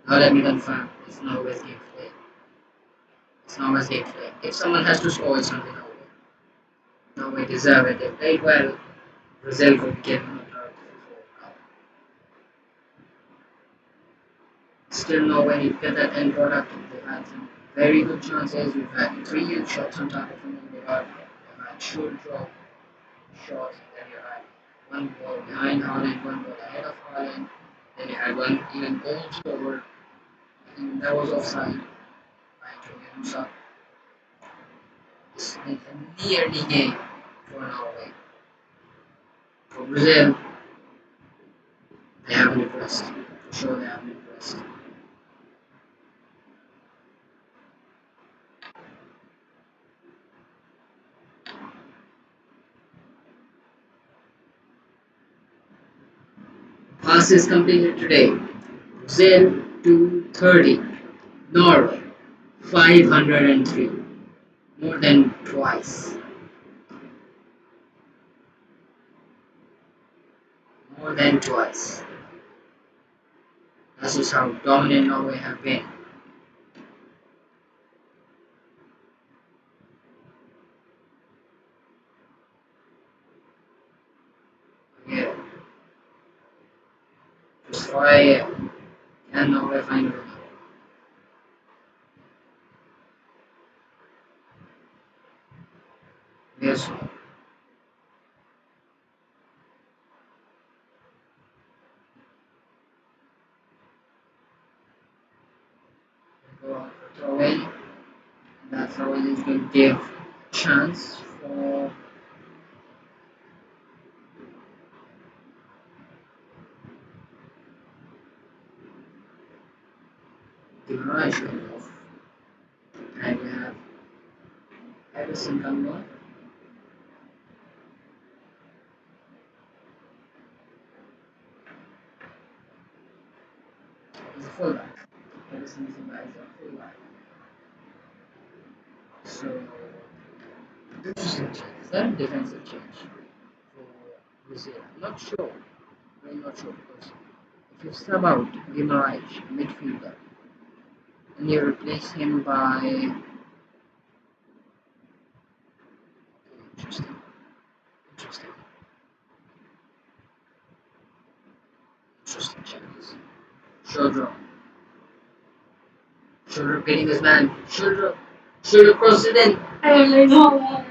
Now let me confirm, it's Norway's game to play. It's Norway's game to play. If someone has to score, it's going to be Norway. Norway deserve it. They played well. Brazil could be given a draw to the Fifa World Cup. Still Norway need to get that end product. They've had some very good chances. We've had 3 huge shots on target from Odegaard. They've had shoulder drop shots, and then you had one ball behind Haaland, one ball ahead of Haaland. Then you had one even goal scored. And that was offside by Antonio Nusa. It's been a nearly game for Norway. For Brazil, they haven't impressed. For sure, they haven't impressed. Passes completed today. Brazil 230. Norway 503. More than twice. More than twice. This is how dominant Norway have been. Yeah, just try can Norway find a winner? Yes, go on for throw in. That throw in is going to give chance for the right off. And we have Edison coming on. He's a fullback. Edison is a fullback. So, interesting change. Is that a defensive change for Brazil? I'm not sure. I'm not sure because if you sub out Guimarães, midfielder, and you replace him by interesting, interesting, interesting changes. Shoulder, shoulder beating his man. Shoulder crosses it in. Erling Haaland.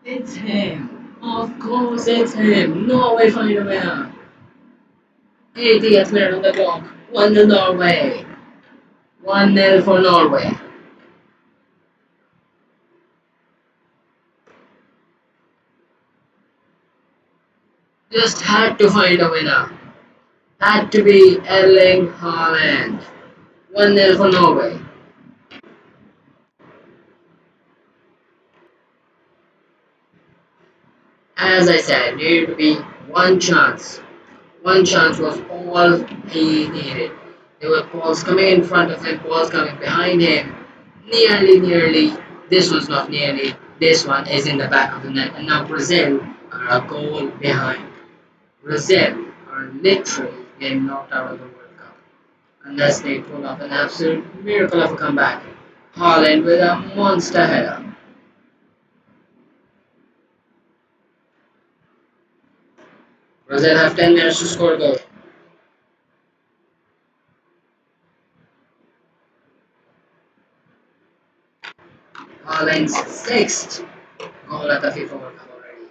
It's him. Of course, it's him. Norway find a winner. 80th minute on the clock. 1-0 Norway. 1-0 for Norway. Just had to find a winner. Had to be Erling Haaland. 1-0 for Norway. As I said, needed to be one chance. One chance was all he needed. There were balls coming in front of him, balls coming behind him. Nearly. This one's not nearly. This one is in the back of the net. And now Brazil are a goal behind. Brazil are literally getting knocked out of the World Cup. Unless they pull off an absolute miracle of a comeback. Haaland with a monster header. Brazil have 10 minutes to score a goal. Haaland's sixth goal at the Fifa World Cup already.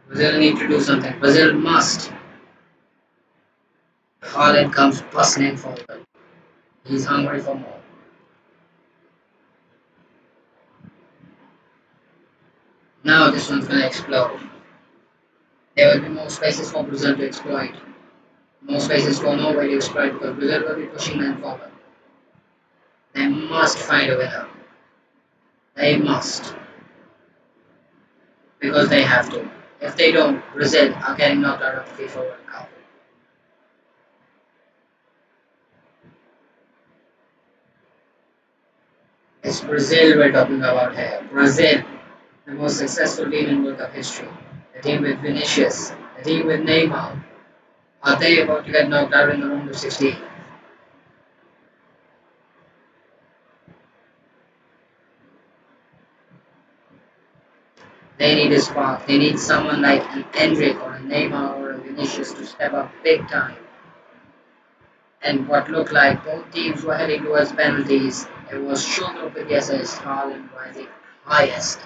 Brazil need to do something. Brazil must. Haaland comes bustling forward. He's hungry for more. Now this one's gonna explode. There will be more spaces for Brazil to exploit. More spaces for Norway to exploit because Brazil will be pushing men forward. They must find a winner. They must. Because they have to. If they don't, Brazil are getting knocked out of the FIFA World Cup. It's Brazil we're talking about here. Brazil, the most successful team in World Cup history. The team with Vinicius, the team with Neymar. Are they about to get knocked out in the round of 16? They need a spark. They need someone like an Endrick or a Neymar or a Vinicius to step up big time. And what looked like both teams were heading towards penalties. It was shoulder with the assist, Haaland rising highest.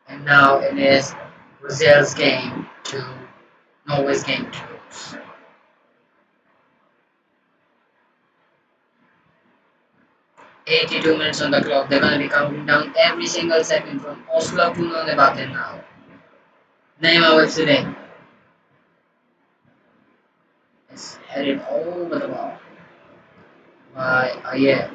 And now it is Brazil's game to Norway's game to lose. 82 minutes on the clock. They're going to be counting down every single second from Oslo to Nonnebatten now. Neymar whips it in. It's headed over the bar by Ayer.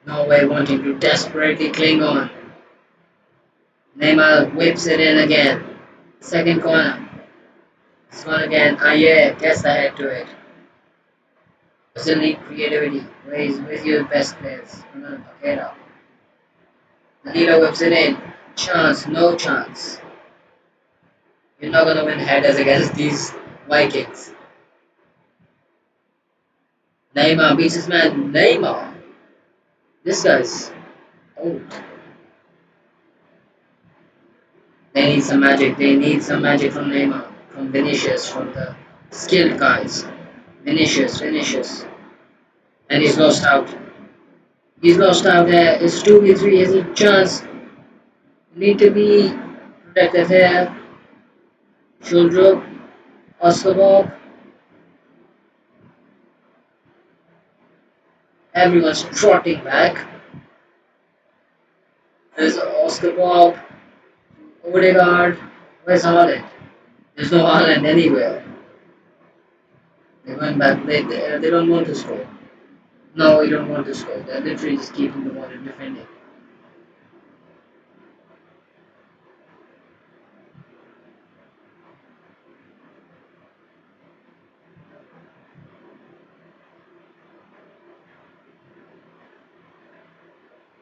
Norway wanting to desperately cling on. Neymar whips it in again. Second corner. This one again. Aye gets the head to it. Brazil need creativity. Where's your best players? Paqueta. The leader whips it in. Chance, no chance. You're not gonna win headers against these Vikings. Neymar beats his man. Neymar. This guy's old. They need some magic. They need some magic from Neymar, from Vinicius, from the skilled guys. Vinicius. And he's lost out. He's lost out there. It's 2v3. Is a chance. Need to be protected here. Shoulder up. Oscar Bob. Everyone's trotting back. There's Oscar Bob. Odegaard. Where's Haaland? There's no Haaland anywhere. They're going back. They don't want to score. No, we don't want to score. They're literally just keeping the ball and defending.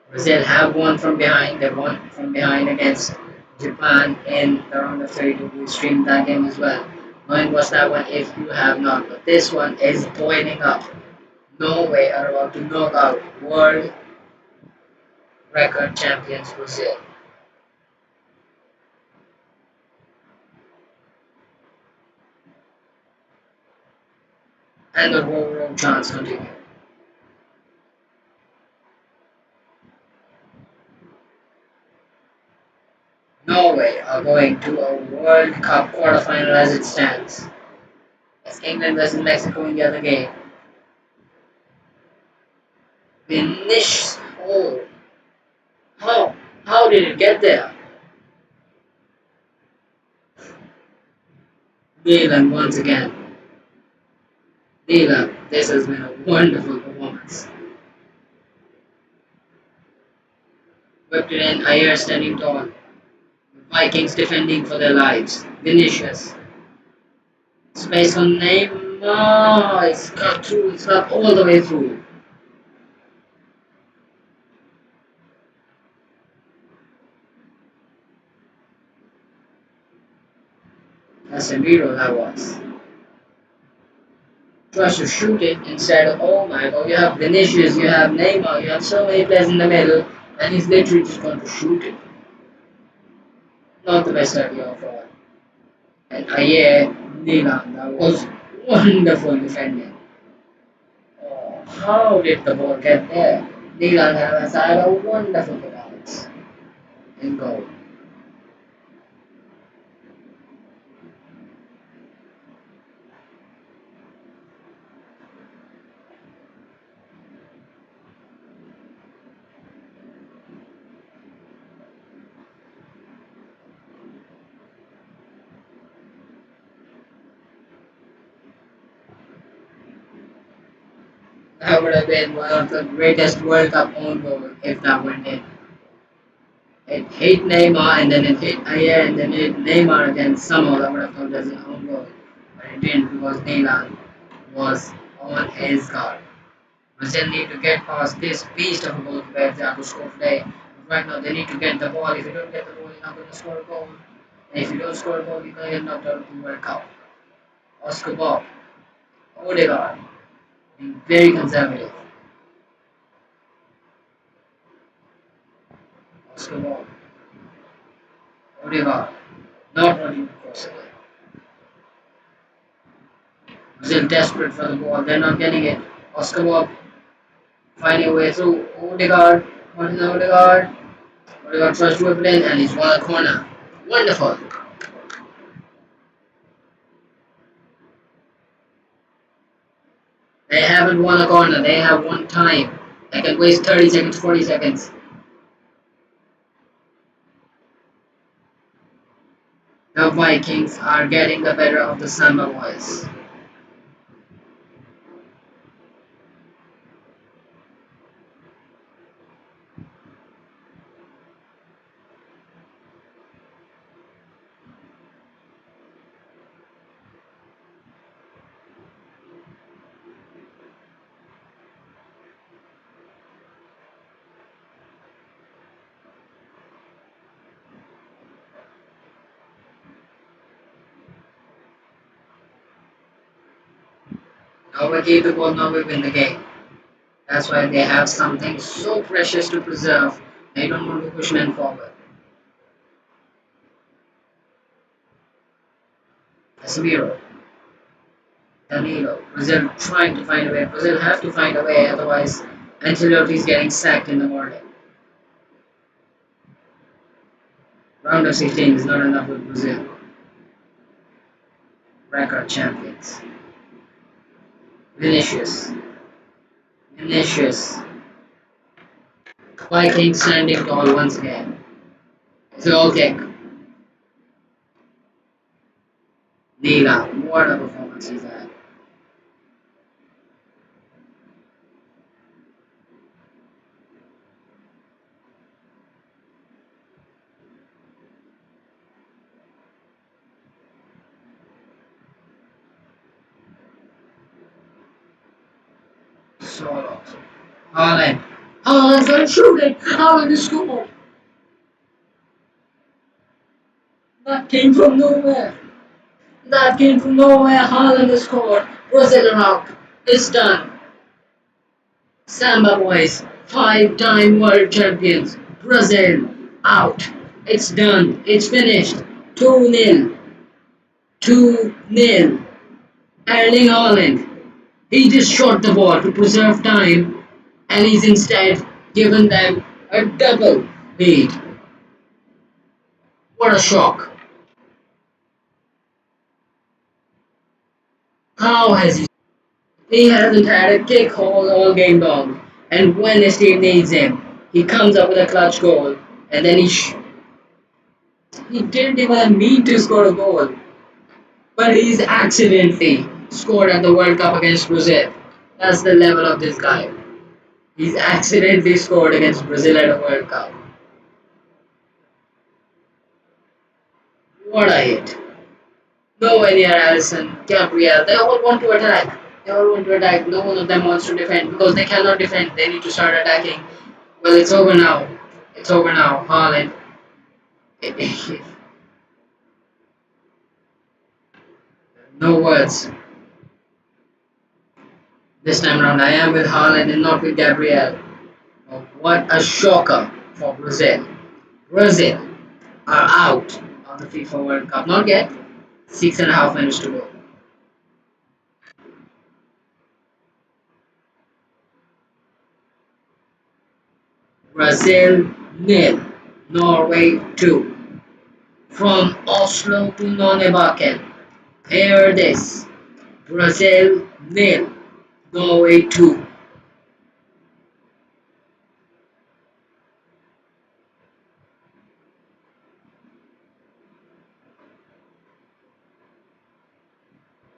Brazil have won from behind. They won from behind against Japan in the round of 32. We streamed that game as well. Go and watch that one if you have not. But this one is boiling up. Norway are about to knock out world record champions Brazil. And the world chance continue. Norway are going to a World Cup quarterfinal as it stands. As England versus Mexico in the other game. Finish. Oh, how? How did it get there? Milan once again. Milan, this has been a wonderful performance. Whipped it in, Ayer standing tall. Vikings defending for their lives. Vinicius. Space on Neymar. It's cut through, it's cut all the way through. Casemiro that was. Tries to shoot it instead of, oh my god, you have Vinicius, you have Neymar, you have so many players in the middle, and he's literally just going to shoot it. Not the best idea of all. And Ayer, Milan, that was wonderful defending. Oh, how did the ball get there? Milan has had a wonderful performance in goal. That would have been one of the greatest World Cup own goal if that went in. It hit Neymar and then it hit Ayer and then it hit Neymar again. Somehow that would have counted as an own goal. But it didn't because Milan was on his guard. Brazil need to get past this beast of a goalkeeper if they have to score today. But right now they need to get the ball. If you don't get the ball, you're not going to score a goal. And if you don't score a goal, you're going to get knocked out of the World Cup. Oscar Bob, Odegaard, being very conservative. Oscar Bob, Odegaard, not running across it. Brazil desperate for the ball. They're not getting it. Oscar Bob finding a way through. Odegaard, Martin Odegaard. Odegaard tries to whip it in and he's won a corner. Wonderful. They haven't won a corner. They have won time. They can waste 30 seconds, 40 seconds. The Vikings are getting the better of the Samba boys. Norway keep the ball, Norway win the game. That's why they have something so precious to preserve. They don't want to push men forward. Casemiro, Danilo, Brazil trying to find a way. Brazil have to find a way, otherwise Ancelotti is getting sacked in the morning. Round of 16 is not enough with Brazil. Record champions. Vinicius. Vinicius. Vikings standing tall once again. It's a goal kick. Nila. What a performance he's had. Solo. Haaland. Haaland's gonna shoot it. Haaland is scored. That came from nowhere. That came from nowhere. Haaland has scored. Brazil are out. It's done. Samba boys, five-time world champions. Brazil out. It's done. It's finished. 2-0. 2-0. Erling Haaland. He just shot the ball to preserve time and he's instead given them a double lead. What a shock. How has he? He hasn't had a kick all game long. And when his team needs him, he comes up with a clutch goal. And then he didn't even mean to score a goal. But he's accidentally scored at the World Cup against Brazil. That's the level of this guy. He's accidentally scored against Brazil at a World Cup. What a hit. Nowhere near Allison, Gabriel. They all want to attack. They all want to attack. No one of them wants to defend because they cannot defend. They need to start attacking. Well, it's over now. It's over now. Haaland. No words. This time around, I am with Haaland and not with Gabriel. Oh, what a shocker for Brazil. Brazil are out of the FIFA World Cup. Not yet. 6.5 minutes to go. Brazil nil, Norway 2. From Oslo to Nonnebakken. Hear this. Brazil nil, Norway 2.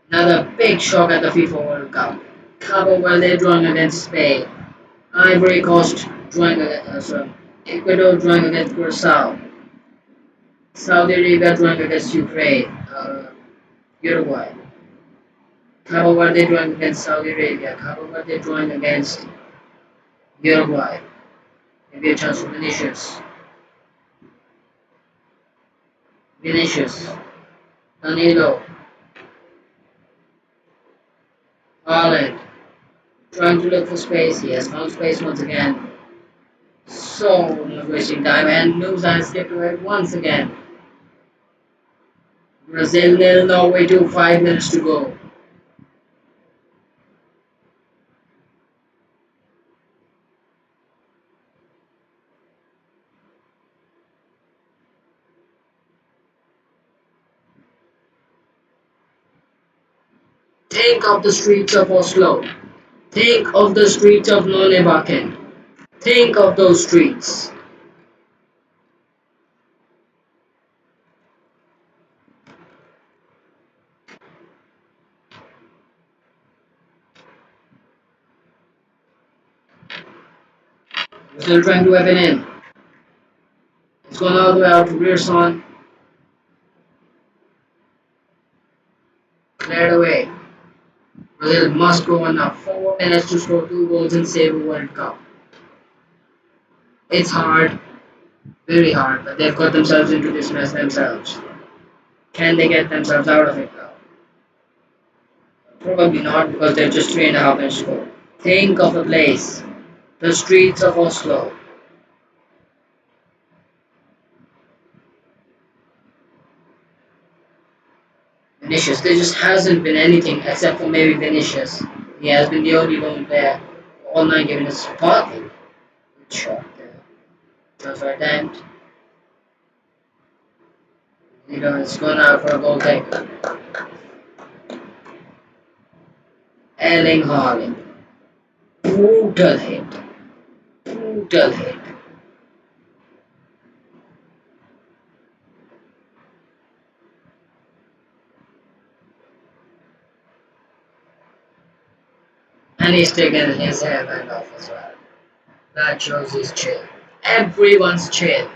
Another big shock at the FIFA World Cup. Cabo Verde drawing against Spain. Ivory Coast drawing against Ecuador drawing against Curacao. Saudi Arabia drawing against Ukraine. Uruguay. Cabo Verde drawing against Saudi Arabia. Cabo Verde drawing against Uruguay. Maybe a chance for Vinicius. Vinicius. Danilo. Haaland. Trying to look for space. He has found space once again. So not wasting time and moves and skip away once again. Brazil nil, Norway 2, 5 minutes to go. Think of the streets of Oslo. Think of the streets of Nonnebakken. Think of those streets. Still trying to weapon in. It's gone all the way out to Grierson. Cleared away. Brazil must go on now. 4 minutes to score 2 goals and save a World Cup. It's hard, very hard, but they've got themselves into this mess themselves. Can they get themselves out of it now? Probably not because they're just 3.5 inches to go. Think of a place, the streets of Oslo. Vinicius, there just hasn't been anything except for maybe Vinicius. He has been the only lone player all night giving us sparkling. Good shot there. Just right attempt. It's gone out for a goal kick. Erling Haaland. Brutal hit. Brutal hit. And he's taken his hairband off as well. That shows his chill. Everyone's chill.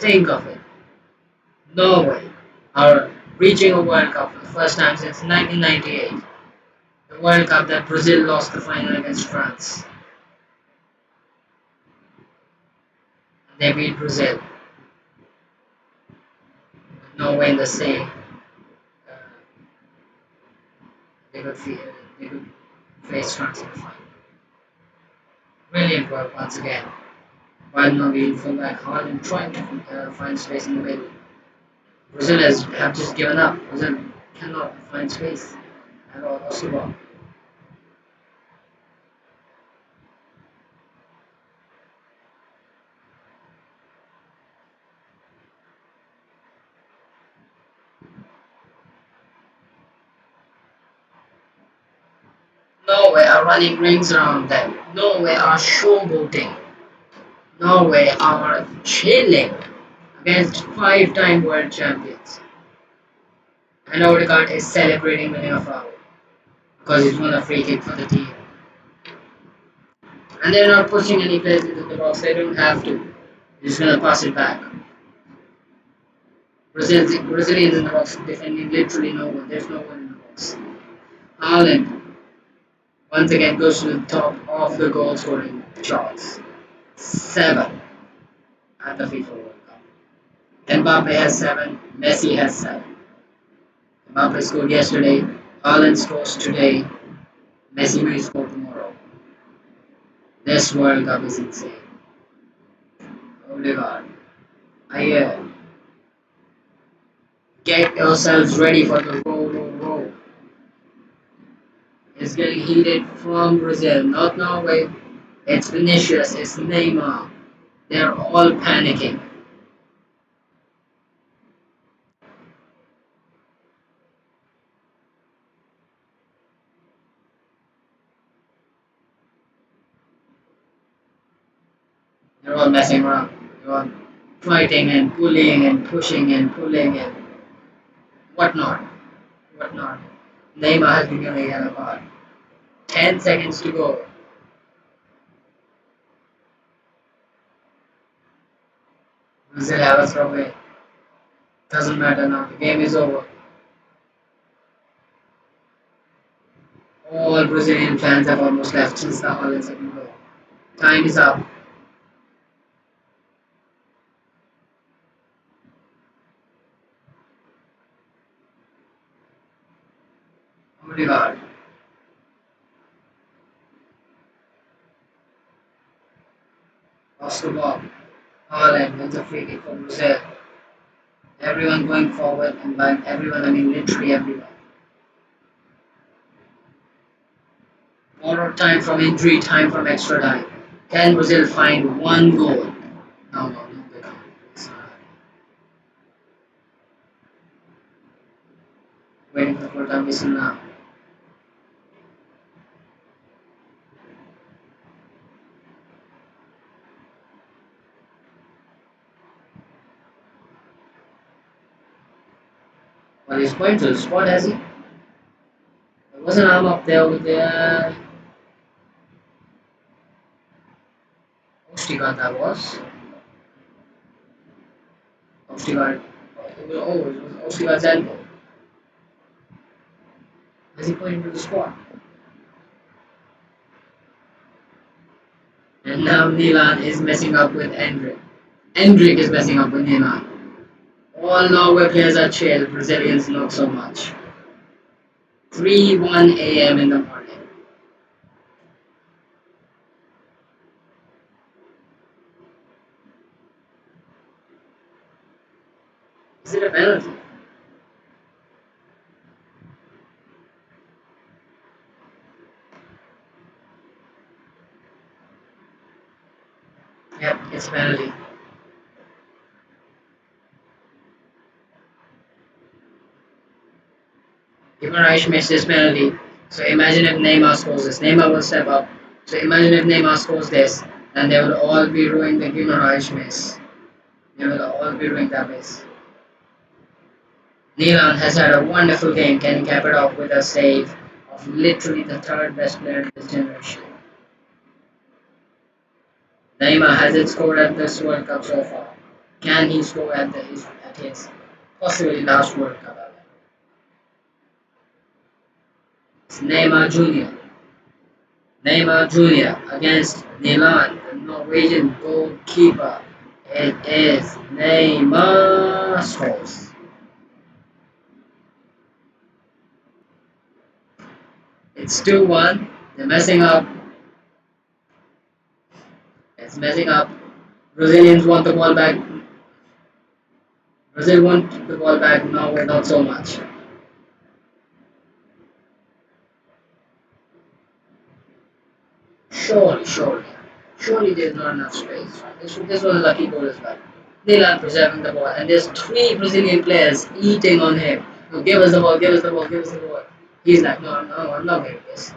Think of it. Norway are reaching a World Cup for the first time since 1998. The World Cup that Brazil lost the final against France. They beat Brazil. Norway in the same. Uh, they could they could face France in the final. Brilliant work once again. While Norwegian fullback Haaland trying to find space in the middle. Brazil have just given up. Brazil cannot find space at all. Lost the ball. Norway are running rings around them. Norway are showboating. Norway are chilling against five-time world champions. And Odegaard is celebrating winning a foul because he's won a free kick for the team. And they're not pushing any players into the box. They don't have to. They're just gonna pass it back. Brazilians in the box defending literally no one. There's no one in the box. Haaland once again goes to the top of the goal scoring charts. 7 at the FIFA World Cup. Mbappe has 7. Messi has 7. Mbappe scored yesterday. Haaland scores today. Messi may score tomorrow. This World Cup is insane. Odegaard. Ayer. Get yourselves ready for the row. It's getting heated from Brazil, not Norway. It's Vinicius, it's Neymar. They're all panicking. They're all messing around. They're all fighting and pulling and pushing and pulling and whatnot. Whatnot. Neymar has been given a yellow card. 10 seconds to go. Brazil have us away. Doesn't matter now. The game is over. All Brazilian fans have almost left since the Holland second goal. Time is up. Odegaard. Lost the ball. Holland wins a free kick for Brazil. Everyone going forward, and by everyone I mean literally everyone. Borrowed time from injury, time from extra time. Can Brazil find one goal? No, they can't. It's not waiting for the full time whistle now. But he's going to the spot, has he? There was an arm up there with the Ostigat that was. Ostergaard. It was Ostergaard's elbow as he put into the spot. And now Milan is messing up with Endrick. Endrick is messing up with Milan. All Norway players are chill, Brazilians not so much. 3:01 a.m. in the morning. Is it a penalty? Yep, it's a penalty. Guimaraes missed this penalty. So imagine if Neymar scores this. Neymar will step up. So imagine if Neymar scores this, and they will all be ruining the Guimaraes miss. They will all be ruining that miss. Milan has had a wonderful game. Can cap it off with a save of literally the third best player in this generation. Neymar hasn't scored at this World Cup so far. Can he score at his possibly last World Cup ever? It's Neymar Jr. Neymar Jr. against Milan, the Norwegian goalkeeper. It is Neymar scores. It's 2-1. They're messing up. It's messing up. Brazilians want the ball back. Brazil want the ball back. Norway not so much. Surely there's not enough space. This was a lucky goal as well. Milan preserving the ball, and there's three Brazilian players eating on him. No, give us the ball, give us the ball, give us the ball. He's like, no, I'm not getting this.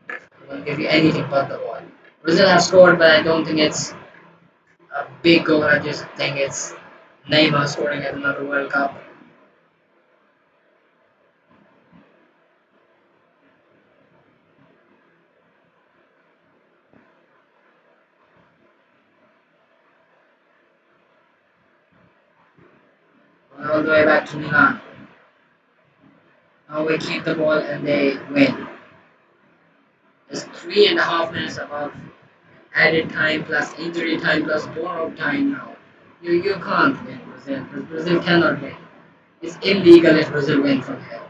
I'm gonna give you anything but the ball. Brazil have scored, but I don't think it's a big goal. I just think it's Neymar scoring at another World Cup. All the way back to Milan. Now we keep the ball and they win. There's 3.5 minutes above added time plus injury time plus borrowed time now. You can't win Brazil. Brazil cannot win. It's illegal if Brazil win from here.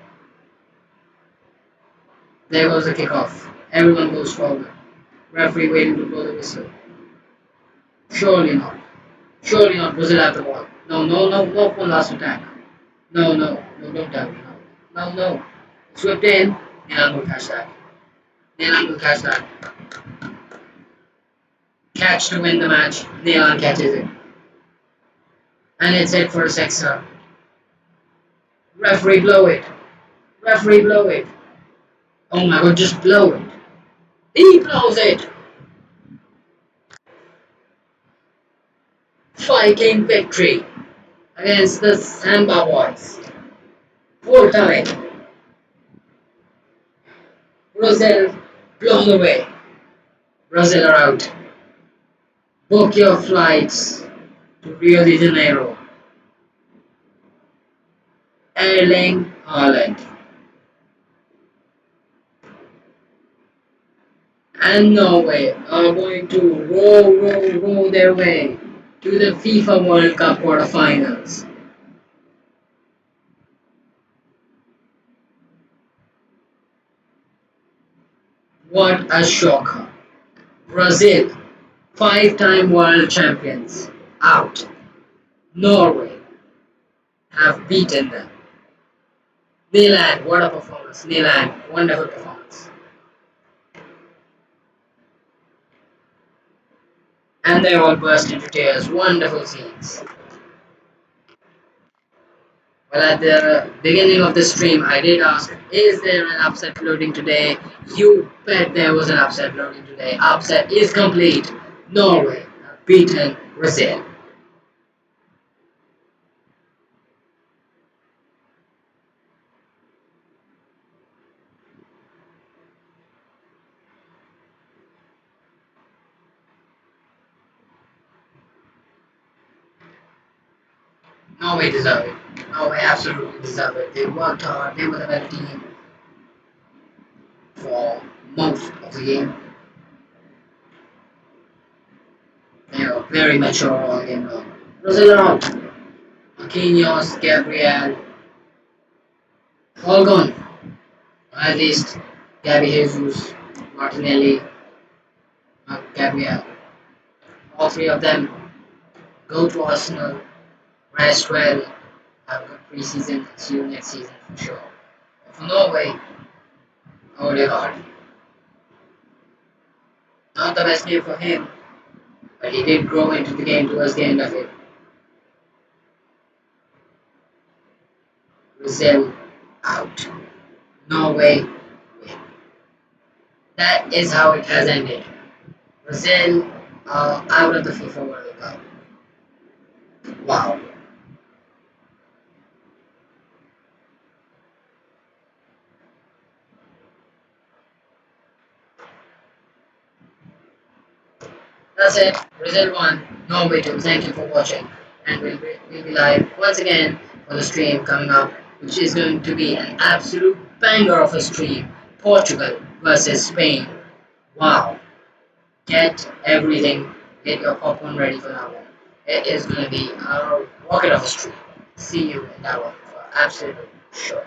There goes the kickoff. Everyone goes forward. Referee waiting to blow the whistle. Surely not. Surely not. Brazil have the ball. No, one last attack. No, don't tell me. No. Swept in. Milan will catch that. Milan will catch that. Catch to win the match. Milan catches it. And it's it for a sexer. Referee blow it. Referee blow it. Oh my god, just blow it. He blows it. Fighting victory against the Samba boys. Full time. Brazil blown away. Brazil are out. Book your flights to Rio de Janeiro. Erling Haaland and Norway are going to roll their way to the FIFA World Cup quarterfinals. What a shocker. Brazil, five-time world champions, out. Norway have beaten them. Milan, what a performance. Milan, wonderful performance. And they all burst into tears. Wonderful scenes. Well, at the beginning of the stream, I did ask, is there an upset floating today? You bet there was an upset floating today. Upset is complete. Norway have beaten Brazil. Norway deserve it. Norway absolutely deserve it. They worked hard. They were the better team for most of the game. They were very mature all game long. Brazil are out. Marquinhos, Gabriel, all gone. At least Gabby Jesus, Martinelli, Gabriel. All three of them go to Arsenal, rest well, have a good preseason, and see you next season for sure. For Norway, Odegaard. Not the best game for him, but he did grow into the game towards the end of it. Brazil out. Norway win. That is how it has ended. Brazil are out of the FIFA World Cup. Wow. That's it. Brazil won. Norway 2. Thank you for watching. And we'll be live once again for the stream coming up, which is going to be an absolute banger of a stream. Portugal versus Spain. Wow. Get everything. Get your popcorn ready for that one. It is going to be a rocket of a stream. See you in that one for absolute sure.